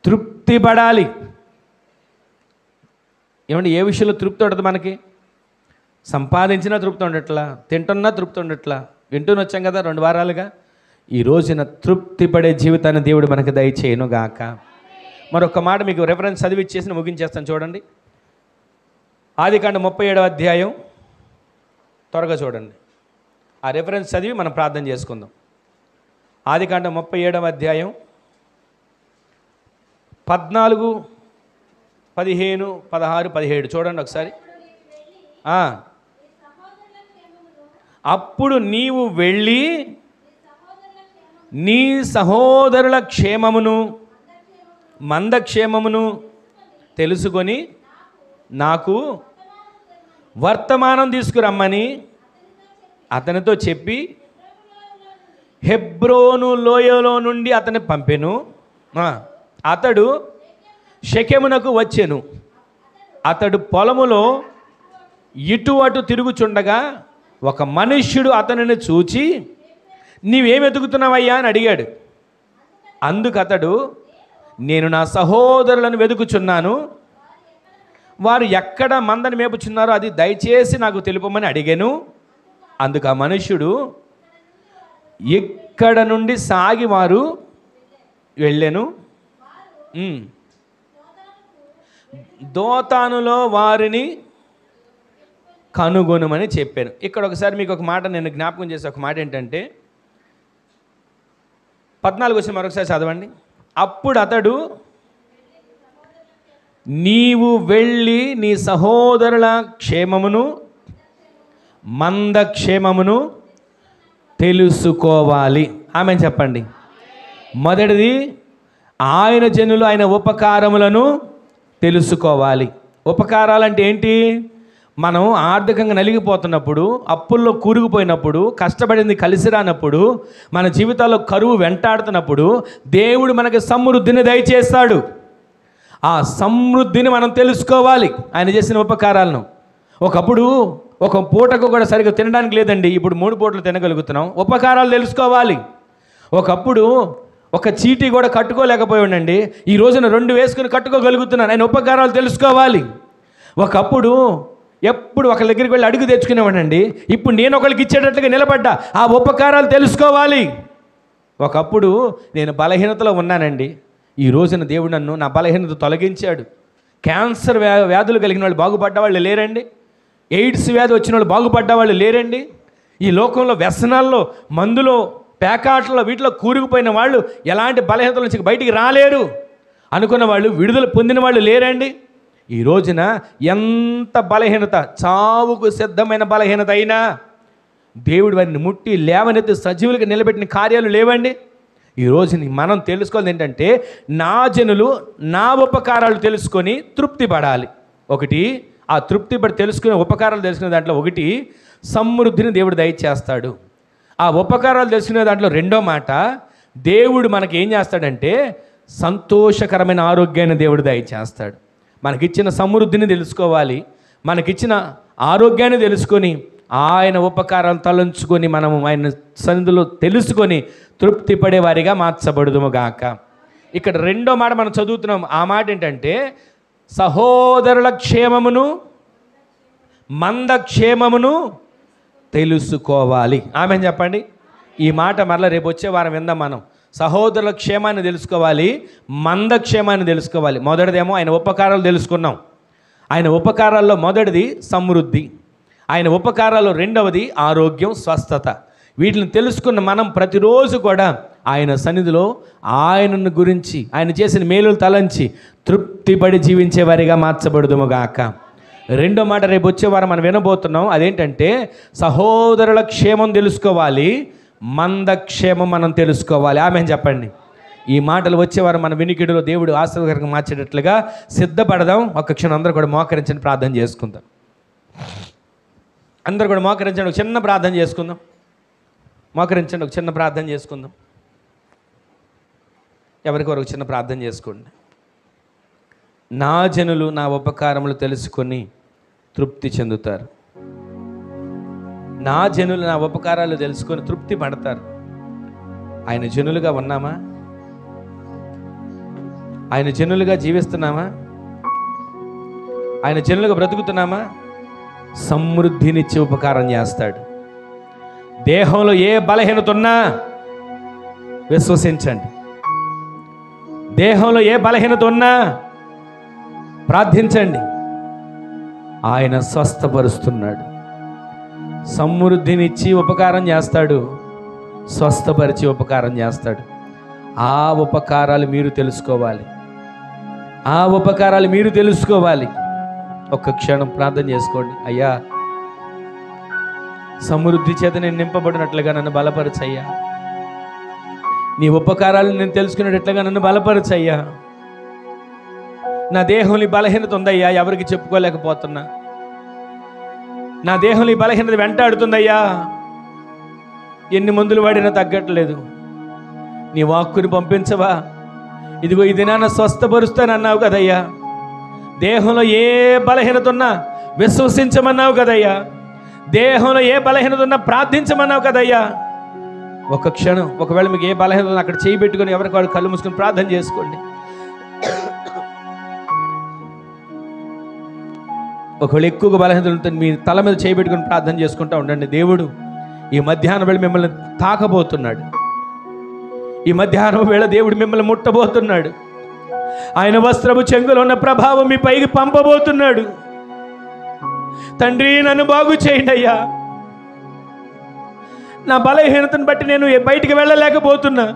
తృప్తి పడాలి. ఏమంటే ఏ విషయంలో తృప్తి ఉండదు మనకి? సంపాదించినా తృప్తి ఉండట్లా, తింటున్నా తృప్తి ఉండట్లా. వింటూనే వచ్చాం కదా 2 వారాలుగా. ఈ రోజున తృప్తి పడే జీవితాన్ని దేవుడు మనకి దయచేయను గాక. మరొక మాట మీకు రెఫరెన్స్ చదివిచ్చేసి ముగించేస్తాను చూడండి. ఆదికాండం 37వ అధ్యాయం త్వరగా చూడండి. ఆ రెఫరెన్స్ చదివి మనం ప్రార్థన చేసుకుందాం. ఆదికాండం 37వ అధ్యాయం 14, 15, 16, 17 చూడండి ఒకసారి. అప్పుడు నీవు వెళ్ళి నీ సహోదరుల క్షేమమును మందక్షేమమును తెలుసుకొని నాకు వర్తమానం తీసుకురమ్మని అతనితో చెప్పి హెబ్రోను లోయలో నుండి అతన్ని పంపెను. అతడు షెకెమునకు వచ్చెను. అతడు పొలములో ఇటు అటు తిరుగుచుండగా ఒక మనుష్యుడు అతనిని చూచి నీవేం వెతుకుతున్నావయ్యా అని అడిగాడు. అందుకు అతడు నేను నా సహోదరులను వెతుకుచున్నాను, వారు ఎక్కడ మందని మేపుచున్నారో అది దయచేసి నాకు తెలుపమని అడిగాను. అందుకు ఆ మనుష్యుడు ఇక్కడ నుండి సాగి వారు వెళ్ళెను. దోతానులో వారిని కనుగొనమని చెప్పాను. ఇక్కడ ఒకసారి మీకు ఒక మాట నేను జ్ఞాపకం చేసే ఒక మాట ఏంటంటే 14 వచ్చిన మరొకసారి చదవండి. అప్పుడు అతడు నీవు వెళ్ళి నీ సహోదరుల క్షేమమును మందక్షేమమును తెలుసుకోవాలి. ఆమె చెప్పండి. మొదటిది ఆయన జనులు ఆయన ఉపకారములను తెలుసుకోవాలి. ఉపకారాలంటే ఏంటి? మనం ఆర్థికంగా నలిగిపోతున్నప్పుడు, అప్పుల్లో కూరుకుపోయినప్పుడు, కష్టపడింది కలిసి రానప్పుడు, మన జీవితాల్లో కరువు వెంటాడుతున్నప్పుడు దేవుడు మనకి సమృద్ధిని దయచేస్తాడు. ఆ సమృద్ధిని మనం తెలుసుకోవాలి, ఆయన చేసిన ఉపకారాలను. ఒకప్పుడు ఒక పూటకు కూడా సరిగ్గా తినడానికి లేదండి, ఇప్పుడు 3 పూటలు తినగలుగుతున్నాం. ఉపకారాలు తెలుసుకోవాలి. ఒకప్పుడు ఒక చీటీ కూడా కట్టుకోలేకపోయి ఉండండి, ఈ రోజున 2 వేసుకుని కట్టుకోగలుగుతున్నాను. ఆయన ఉపకారాలు తెలుసుకోవాలి. ఒకప్పుడు ఎప్పుడు ఒకరి దగ్గరికి వెళ్ళి అడుగు తెచ్చుకునేవాడండి, ఇప్పుడు నేను ఒకరికి ఇచ్చేటట్లుగా నిలబడ్డా. ఆ ఉపకారాలు తెలుసుకోవాలి. ఒకప్పుడు నేను బలహీనతలో ఉన్నానండి, ఈ రోజున దేవుడు నన్ను నా బలహీనత తొలగించాడు. క్యాన్సర్ వ్యాధులు కలిగిన వాళ్ళు బాగుపడ్డ వాళ్ళు లేరండి, ఎయిడ్స్ వ్యాధి వచ్చిన వాళ్ళు బాగుపడ్డ వాళ్ళు లేరండి. ఈ లోకంలో వ్యసనాల్లో, మందులో, పేకాటల్లో వీటిలో కూరుకుపోయిన వాళ్ళు ఎలాంటి బలహీనతల నుంచి బయటికి రాలేరు అనుకున్న వాళ్ళు విడుదల పొందిన వాళ్ళు లేరండి. ఈ రోజున ఎంత బలహీనత, చావుకు సిద్ధమైన బలహీనత అయినా దేవుడు వారిని ముట్టి లేవనెత్తి సజీవులుగా నిలబెట్టిన కార్యాలు లేవండి. ఈ రోజుని మనం తెలుసుకోవాలి ఏంటంటే, నా జనులు నా ఉపకారాలు తెలుసుకొని తృప్తి పడాలి. ఒకటి, ఆ తృప్తి పడి తెలుసుకునే ఉపకారాలు తెలుసుకునే దాంట్లో ఒకటి సమృద్ధిని దేవుడు దయచేస్తాడు. ఆ ఉపకారాలు తెలుసుకునే దాంట్లో రెండో మాట, దేవుడు మనకి ఏం చేస్తాడంటే సంతోషకరమైన ఆరోగ్యాన్ని దేవుడు దయచేస్తాడు. మనకిచ్చిన సమృద్ధిని తెలుసుకోవాలి, మనకిచ్చిన ఆరోగ్యాన్ని తెలుసుకొని ఆయన ఉపకారాలను తలంచుకొని మనము ఆయన సన్నిధిలో తెలుసుకొని తృప్తి పడేవారిగా మార్చబడుదుము గాక. ఇక్కడ రెండో మాట మనం చదువుతున్నాం. ఆ మాట ఏంటంటే సహోదరుల క్షేమమును మందక్షేమమును తెలుసుకోవాలి. ఆమె చెప్పండి. ఈ మాట మరలా రేపు వచ్చే వారం విందాం. మనం సహోదరుల క్షేమాన్ని తెలుసుకోవాలి, మందక్షేమాన్ని తెలుసుకోవాలి. మొదటిదేమో ఆయన ఉపకారాలు తెలుసుకున్నాం. ఆయన ఉపకారాల్లో మొదటిది సమృద్ధి, ఆయన ఉపకారాల్లో రెండవది ఆరోగ్యం, స్వస్థత. వీటిని తెలుసుకున్న మనం ప్రతిరోజు కూడా ఆయన సన్నిధిలో ఆయనను గురించి, ఆయన చేసిన మేలులు తలంచి తృప్తిపడి జీవించేవారిగా మార్చబడుదుము గాక. రెండో మాట రేపు వచ్చేవారం మనం వినబోతున్నాం. అదేంటంటే సహోదరుల క్షేమం తెలుసుకోవాలి, మందక్షేమం మనం తెలుసుకోవాలి. ఆమె చెప్పండి. ఈ మాటలు వచ్చేవారం మన వినికిడిలో దేవుడు ఆశీర్వాదకరంగా మార్చేటట్లుగా సిద్ధపడదాం. ఒక్క క్షణం అందరూ కూడా మోకరించండి, ప్రార్థన చేసుకుందాం. అందరూ కూడా మోకరించండి, ఒక చిన్న ప్రార్థన చేసుకుందాం. మోకరించండి, ఒక చిన్న ప్రార్థన చేసుకుందాం. ఎవరికొరకు చిన్న ప్రార్థన చేసుకోండి. నా జనులు నా ఉపకారములు తెలుసుకొని తృప్తి చెందుతారు. నా జనులు నా ఉపకారాలు తెలుసుకొని తృప్తి పడతారు. ఆయన జనులుగా ఉన్నామా? ఆయన జనులుగా జీవిస్తున్నామా? ఆయన జనులుగా బ్రతుకుతున్నామా? సమృద్ధినిచ్చి ఉపకారం చేస్తాడు. దేహంలో ఏ బలహీనత ఉన్నా విశ్వసించండి. దేహంలో ఏ బలహీనత ఉన్నా ప్రార్థించండి. ఆయన స్వస్థపరుస్తున్నాడు. సమృద్ధినిచ్చి ఉపకారం చేస్తాడు, స్వస్థపరిచి ఉపకారం చేస్తాడు. ఆ ఉపకారాలు మీరు తెలుసుకోవాలి. ఆ ఉపకారాలు మీరు తెలుసుకోవాలి. ఒక్క క్షణం ప్రార్థన చేసుకోండి. అయ్యా, సమృద్ధి చేత నేను నింపబడినట్లుగా నన్ను బలపరచయ్యా. నీ ఉపకారాలు నేను తెలుసుకునేటట్లుగా నన్ను బలపరచయ్యా. నా దేహంలో బలహీనత ఉందయ్యా, ఎవరికి చెప్పుకోలేకపోతున్నా. నా దేహంలో బలహీనత వెంటాడుతుందయ్యా, ఎన్ని మందులు వాడినా తగ్గట్లేదు. నీ వాక్కుని పంపించవా? ఇదిగో ఈ దినాన స్వస్థపరుస్తానన్నావు కదయ్యా. దేహంలో ఏ బలహీనత ఉన్నా విశ్వసించమన్నావు కదయ్యా. దేహంలో ఏ బలహీనత ఉన్నా ప్రార్థించమన్నావు కదయ్యా. ఒక క్షణం, ఒకవేళ మీకు ఏ బలహీనత ఉన్నా అక్కడ చేయి పెట్టుకొని ఎవరికి వాడు కళ్ళు మూసుకొని ప్రార్థన చేసుకోండి. ఒకవేళ ఎక్కువగా బలహీనత ఉంటుంది, మీ తల మీద చేయి పెట్టుకొని ప్రార్థన చేసుకుంటూ ఉండండి. దేవుడు ఈ మధ్యాహ్నం వేళ మిమ్మల్ని తాకబోతున్నాడు. ఈ మధ్యాహ్నం వేళ దేవుడు మిమ్మల్ని ముట్టబోతున్నాడు. ఆయన వస్త్రపు చెంగులో ఉన్న ప్రభావం మీ పైకి పంపబోతున్నాడు. తండ్రి, నన్ను బాగు చేయండి అయ్యా. నా బలహీనతను బట్టి నేను బయటికి వెళ్ళలేకపోతున్నా.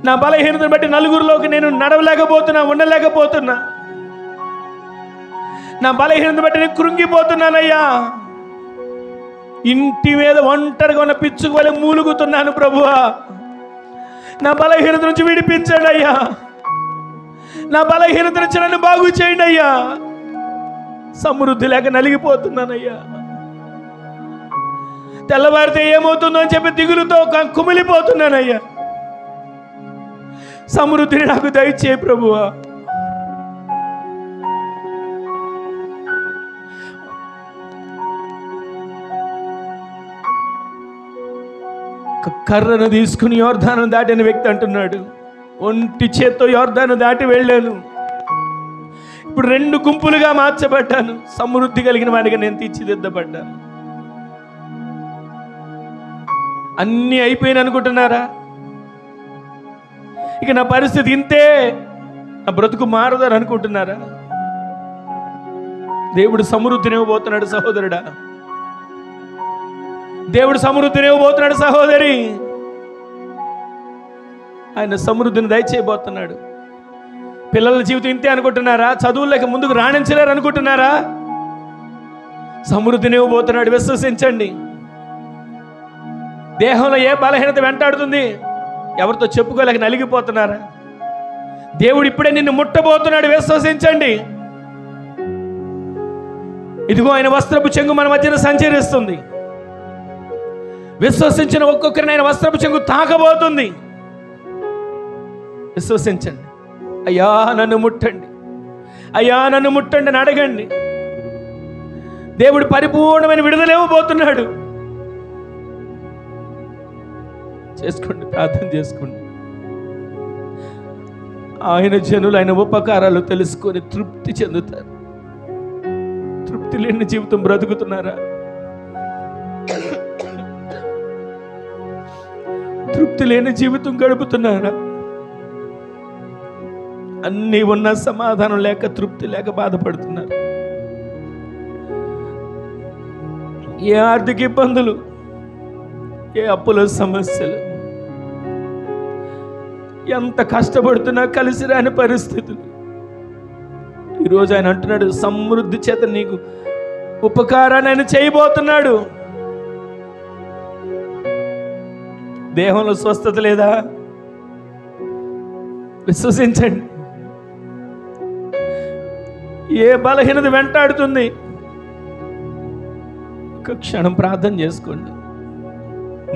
నా బలహీనతను బట్టి నలుగురిలోకి నేను నడవలేకపోతున్నా, ఉండలేకపోతున్నా. నా బలహీనతను బట్టి నేను కృంగిపోతున్నానయ్యా. ఇంటి మీద ఒంటరిగా ఉన్న పిచ్చుకు వలె మూలుగుతున్నాను ప్రభువా. నా బలహీనత నుంచి విడిపించండి అయ్యా. నా బలహీనత నుంచి నన్ను బాగు చేయండి అయ్యా. సమృద్ధి లేక నలిగిపోతున్నానయ్యా. తెల్లవారితే ఏమవుతుందో అని చెప్పి దిగులుతో కుమిలిపోతున్నానయ్యా. సమృద్ధిని నాకు దయచేయి ప్రభువా. కర్రను తీసుకుని యోర్దాను దాటిన వ్యక్తి అంటున్నాడు, ఒంటి చేత్తో యోర్దాను దాటి వెళ్ళాను, ఇప్పుడు 2 గుంపులుగా మార్చబడ్డాను, సమృద్ధి కలిగిన వాడిగా నేను తీర్చిదిద్దబడ్డాను. అన్నీ అయిపోయిన అనుకుంటున్నారా? ఇక నా పరిస్థితి ఇంతే, నా బ్రతుకు మారదని అనుకుంటున్నారా? దేవుడు సమృద్ధిని ఇవ్వబోతున్నాడు సహోదరుడా. దేవుడు సమృద్ధిని ఇవ్వబోతున్నాడు సహోదరి. ఆయన సమృద్ధిని దయచేయబోతున్నాడు. పిల్లల జీవితం ఇంతే అనుకుంటున్నారా? చదువులేక ముందుకు రాణించలేరు అనుకుంటున్నారా? సమృద్ధిని ఇవ్వబోతున్నాడు, విశ్వసించండి. దేహంలో ఏ బలహీనత వెంటాడుతుంది, ఎవరితో చెప్పుకోలేక నలిగిపోతున్నారా? దేవుడు ఇప్పుడే నిన్ను ముట్టబోతున్నాడు, విశ్వసించండి. ఇదిగో ఆయన వస్త్రపు చెంగు మన మధ్యన సంచరిస్తుంది. విశ్వసించిన ఒక్కొక్కరిని ఆయన వస్త్రపు చెంగు తాకబోతుంది. విశ్వసించండి. అయ్యా నన్ను ముట్టండి, అయ్యా నన్ను ముట్టండి అని అడగండి. దేవుడు పరిపూర్ణమైన విడుదల ఇవ్వబోతున్నాడు. చేసుకోండి, ప్రార్థన చేసుకోండి. ఆయన జనులు ఆయన ఉపకారాలు తెలుసుకొని తృప్తి చెందుతారు. తృప్తి లేని జీవితం బ్రతుకుతున్నారా? తృప్తి లేని జీవితం గడుపుతున్నారా? అన్నీ ఉన్న సమాధానం లేక, తృప్తి లేక బాధపడుతున్నారు. ఏ ఆర్థిక ఇబ్బందులు, ఏ అప్పుల సమస్యలు, ఎంత కష్టపడుతున్నా కలిసి రాని పరిస్థితులు. ఈరోజు ఆయన అంటున్నాడు, సమృద్ధి చేత నీకు ఉపకారాన్ని ఆయన చేయబోతున్నాడు. దేహంలో స్వస్థత లేదా? విశ్వసించండి. ఏ బలహీనత వెంటాడుతుంది? ఒక క్షణం ప్రార్థన చేసుకోండి.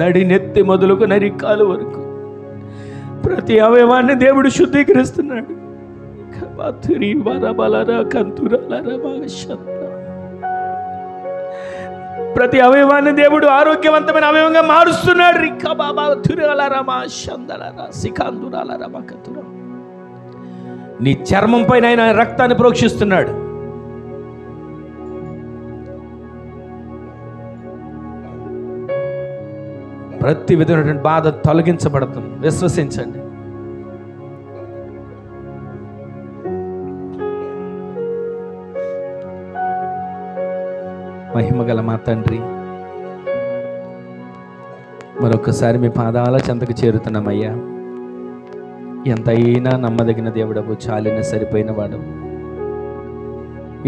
నడి నెత్తి మొదలుకు నరికాలు వరకు ప్రతి అవయవాన్ని దేవుడు శుద్ధీకరిస్తున్నాడు. ప్రతి అవయవాన్ని దేవుడు ఆరోగ్యవంతమైన అవయవంగా మారుస్తున్నాడు. నీ చర్మం పైన ఆయన రక్తాన్ని ప్రోక్షిస్తున్నాడు. ప్రతి విధమైనటువంటి బాధ తొలగించబడుతుంది. విశ్వసించండి. మహిమగల మా తండ్రి, మరొకసారి మీ పాదాల చెంతకు చేరుతున్నామయ్యా. ఎంతైనా నమ్మదగిన దేవుడవు, చాలిన సరిపోయిన వాడు.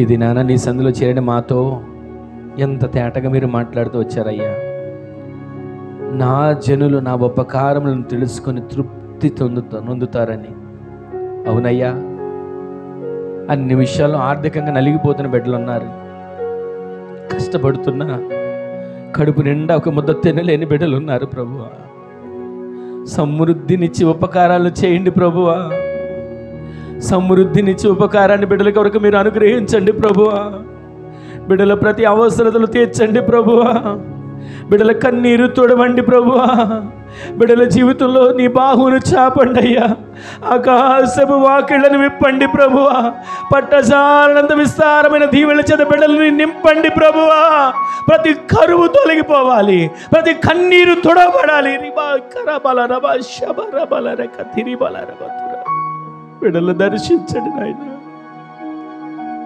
ఇది నాన్న నీ సందులో చేరిన మాతో ఎంత తేటగా మీరు మాట్లాడుతూ వచ్చారయ్యా. నా జనులు నా ఉపకారములను తెలుసుకొని తృప్తి నొందుతారని. అవునయ్యా, అన్ని విషయాల్లో ఆర్థికంగా నలిగిపోతున్న బిడ్డలు ఉన్నారు. కష్టపడుతున్నా కడుపు నిండా ఒక ముద్ద తినలేని బిడ్డలు ఉన్నారు ప్రభువా. సమృద్ధినిచ్చి ఉపకారాలు చేయండి ప్రభువా. సమృద్ధినిచ్చి ఉపకారాన్ని బిడ్డల కొరకు మీరు అనుగ్రహించండి ప్రభువా. బిడ్డల ప్రతి అవసరతలు తీర్చండి ప్రభువా. బిడ్డల కన్నీరు తొడవండి ప్రభువా. బిడ్డల జీవితంలో నీ బాహువును చాపండి అయ్యా. ఆకాశపు వాకిళ్లను విప్పండి ప్రభువా. పట్టజాలనంత విస్తారమైన దీవెల చేత బిడ్డలని నింపండి ప్రభువా. ప్రతి కరువు తొలగిపోవాలి, ప్రతి కన్నీరు తొడబడాలి. బిడ్డలు దర్శించండి నాయన.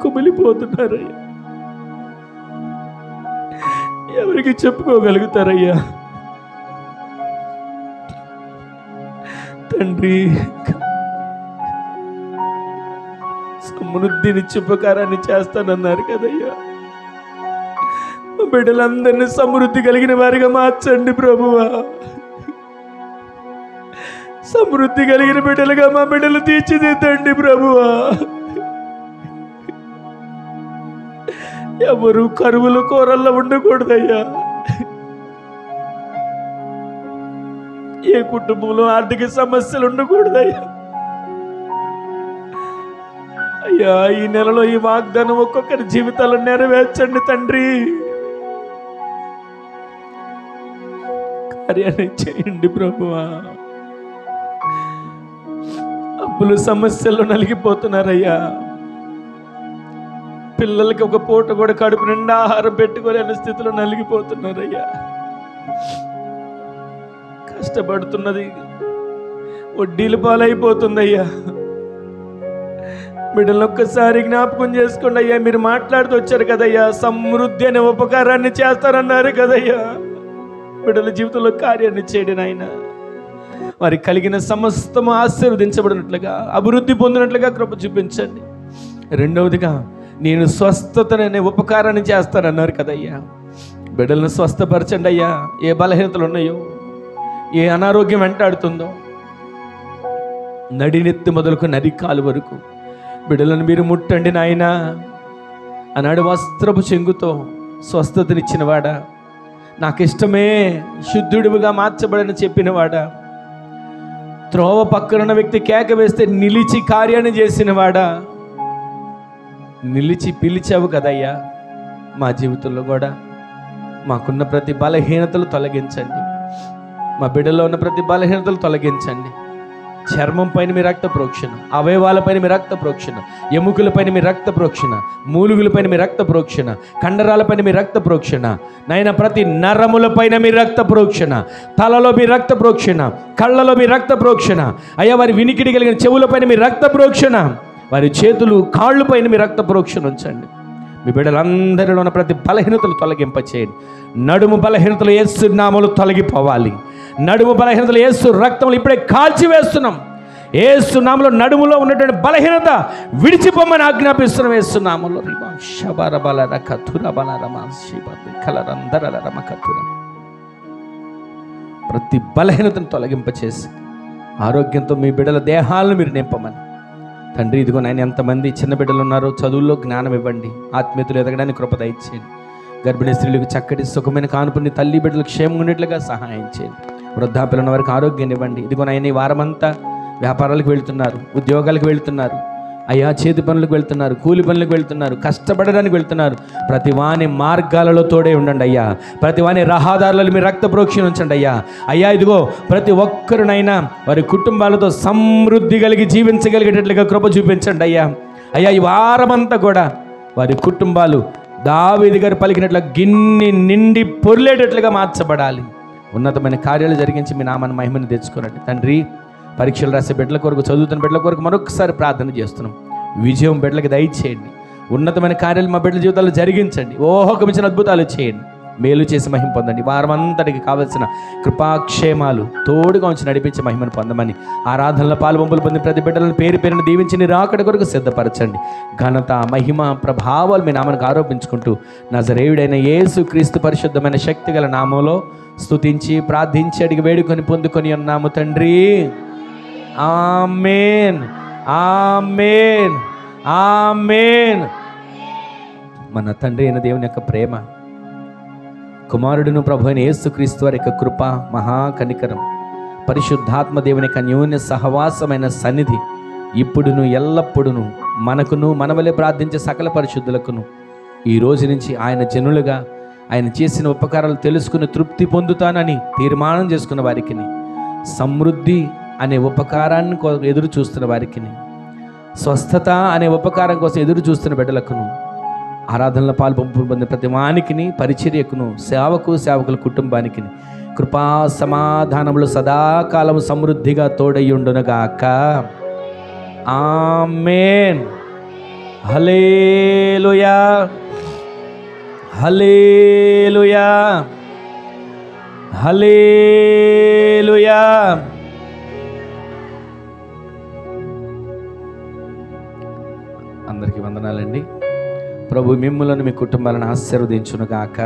కుమిలిపోతున్నారయ్యా, ఎవరికి చెప్పుకోగలుగుతారయ్యా. తండ్రి, సమృద్ధినిచ్చి ఉపకారాన్ని చేస్తానన్నారు కదయ్యా. బిడ్డలందరినీ సమృద్ధి కలిగిన వారిగా మార్చండి ప్రభువా. సమృద్ధి కలిగిన బిడ్డలుగా మా బిడ్డలు తీర్చిదిద్దండి ప్రభువా. ఎవరు కరువులు కూరల్లో ఉండకూడదయ్యా. ఏ కుటుంబంలో ఆర్థిక సమస్యలు ఉండకూడదయ్యా. అయ్యా, ఈ నెలలో ఈ వాగ్దానం ఒక్కొక్కరి జీవితాలను నెరవేర్చండి తండ్రి. కార్యాన్ని చేయండి ప్రభువా. అప్పుల సమస్యల్లో నలిగిపోతున్నారయ్యా. పిల్లలకి ఒక పూట కూడా కడుపు నిండా ఆహారం పెట్టుకోలేని స్థితిలో నలిగిపోతున్నారయ్యా. కష్టపడుతున్నది వడ్డీలు పాలైపోతుందయ్యా. బిడ్డలను ఒక్కసారి జ్ఞాపకం చేసుకోండి అయ్యా. మీరు మాట్లాడుతూ వచ్చారు కదయ్యా, సమృద్ధి అనే ఉపకారాన్ని చేస్తారన్నారు కదయ్యా. బిడ్డల జీవితంలో కార్యాన్ని చేయడం నాయన. వారికి కలిగిన సమస్తము ఆశీర్వదించబడినట్లుగా, అభివృద్ధి పొందినట్లుగా కృప చూపించండి. రెండవదిగా, నేను స్వస్థతనే ఉపకారాన్ని చేస్తానన్నారు కదయ్యా. బిడ్డలను స్వస్థపరచండి అయ్యా. ఏ బలహీనతలు ఉన్నాయో, ఏ అనారోగ్యం వెంటాడుతుందో, నడినెత్తి మొదలుకు నరికాలు వరకు బిడ్డలను మీరు ముట్టండి నాయన. ఆనాడు వస్త్రపు చెంగుతో స్వస్థతనిచ్చినవాడా, నాకిష్టమే శుద్ధుడివిగా మార్చబడని చెప్పినవాడా, త్రోవ పక్కనున్న వ్యక్తి కేక వేస్తే నిలిచి కార్యాన్ని చేసినవాడా, నిలిచి పిలిచావు కదయ్యా. మా జీవితంలో కూడా మాకున్న ప్రతి బలహీనతలు తొలగించండి. మా బిడ్డలో ఉన్న ప్రతి బలహీనతలు తొలగించండి. చర్మం పైన మీ రక్త ప్రోక్షణ, అవయవాలపైన మీ రక్త ప్రోక్షణ, ఎముకలపైన మీ రక్త ప్రోక్షణ, మూలుగులపైన మీ రక్త ప్రోక్షణ, కండరాలపైన మీ రక్త ప్రోక్షణ, నాయన ప్రతి నరములపైన మీ రక్త ప్రోక్షణ, తలలో మీ రక్త ప్రోక్షణ, కళ్ళలో మీ రక్త ప్రోక్షణ అయ్యా. వారి వినికిడి కలిగిన చెవులపైన మీ రక్త ప్రోక్షణ, వారి చేతులు కాళ్ళు పైన మీ రక్త ప్రోక్షణ ఉంచండి. మీ బిడ్డలందరిలో ఉన్న ప్రతి బలహీనతలు తొలగింపచేయండి. నడుము బలహీనతలు యేసు నామములో తొలగిపోవాలి. నడుము బలహీనతలు యేసు రక్తములు ఇప్పుడే కాల్చివేస్తున్నాం. యేసు నామములో నడుములో ఉన్నటువంటి బలహీనత విడిచిపోమని ఆజ్ఞాపిస్తున్నాం. యేసు నామములో ప్రతి బలహీనతను తొలగింపచేసి ఆరోగ్యంతో మీ బిడ్డల దేహాలను మీరు నింపమని తండ్రి. ఇదిగో నాయన, ఎంతమంది చిన్న బిడ్డలు ఉన్నారో చదువుల్లో జ్ఞానం ఇవ్వండి. ఆత్మీయతలు ఎదగడానికి కృప దయచేయండి. గర్భిణీ స్త్రీలకు చక్కటి సుఖమైన కానుపుని, తల్లి బిడ్డలకు క్షేమం ఉండేట్లుగా సహాయం చేయండి. వృద్ధాప్యులు ఉన్న వారికి ఆరోగ్యాన్ని ఇవ్వండి. ఇదిగో నాయన, ఈ వారమంతా వ్యాపారాలకు వెళ్తున్నారు, ఉద్యోగాలకు వెళ్తున్నారు అయ్యా, చేతి పనులకు వెళ్తున్నారు, కూలి పనులకు వెళ్తున్నారు, కష్టపడడానికి వెళ్తున్నారు. ప్రతి వాని మార్గాలలో తోడే ఉండండి అయ్యా. ప్రతి వాని రహదారులలో మీ రక్త ప్రోక్షణ ఉంచండి అయ్యా. అయ్యా, ఇదిగో ప్రతి ఒక్కరునైనా వారి కుటుంబాలతో సమృద్ధి కలిగి జీవించగలిగేటట్లుగా కృప చూపించండి అయ్యా. అయ్యా, ఈ వారమంతా కూడా వారి కుటుంబాలు దావీదు గారు పలికినట్లుగా గిన్ని నిండి పొర్లేటట్లుగా మార్చబడాలి. ఉన్నతమైన కార్యాలు జరిగించి మీ నామాన్ని మహిమని తెచ్చుకోనండి తండ్రి. పరీక్షలు రాసే బిడ్డల కొరకు, చదువుతున్న బిడ్డల కొరకు మరొకసారి ప్రార్థన చేస్తున్నాం. విజయం బిడ్డలకు దయచేయండి. ఉన్నతమైన కార్యాలు మా బిడ్డల జీవితాల్లో జరిగించండి. ఓహోకమించిన అద్భుతాలు చేయండి. మేలు చేసి మహిమ పొందండి. వారం అంతటికి కావలసిన కృపాక్షేమాలు తోడుగా ఉంచి నడిపించి మహిమను పొందమని, ఆరాధనల పాల్పొంపులు పొంది ప్రతి బిడ్డలను పేరు పేరును దీవించి నీ రాకడ కొరకు సిద్ధపరచండి. ఘనత, మహిమ, ప్రభావాలు మీ నామానికి ఆరోపించుకుంటూ నజరేయుడైన యేసు క్రీస్తు పరిశుద్ధమైన శక్తి గల నామంలో స్తుతించి ప్రార్థించి అడిగి వేడుకొని పొందుకొని ఉన్నాము తండ్రి. ఆమేన్, ఆమేన్, ఆమేన్. మన తండ్రి అయిన దేవుని యొక్క ప్రేమ, కుమారుడును ప్రభు అయిన యేసుక్రీస్తు వారి యొక్క కృప, మహాకనికరం, పరిశుద్ధాత్మ దేవుని యొక్క అన్యోన్య సహవాసమైన సన్నిధి ఇప్పుడును ఎల్లప్పుడును మనకును, మనవలే ప్రార్థించే సకల పరిశుద్ధులకును, ఈ రోజు నుంచి ఆయన జనులుగా ఆయన చేసిన ఉపకారాలు తెలుసుకుని తృప్తి పొందుతానని తీర్మానం చేసుకున్న వారికి, సమృద్ధి అనే ఉపకారాన్ని ఎదురు చూస్తున్న వారికి, స్వస్థత అనే ఉపకారం కోసం ఎదురు చూస్తున్న బిడ్డలకును, ఆరాధనలో పాల్పొంపులు పొందిన ప్రతి వానికిని, పరిచర్యకును, సేవకుల కుటుంబానికి కృపా సమాధానములు సదాకాలం సమృద్ధిగా తోడయ్యుండునుగాక. ఆమేన్. హల్లెలూయా, హల్లెలూయా, హల్లెలూయా. అందరికీ వందనాలండి. ప్రభు మిమ్ములను, మీ కుటుంబాలను ఆశీర్వదించునుగాక.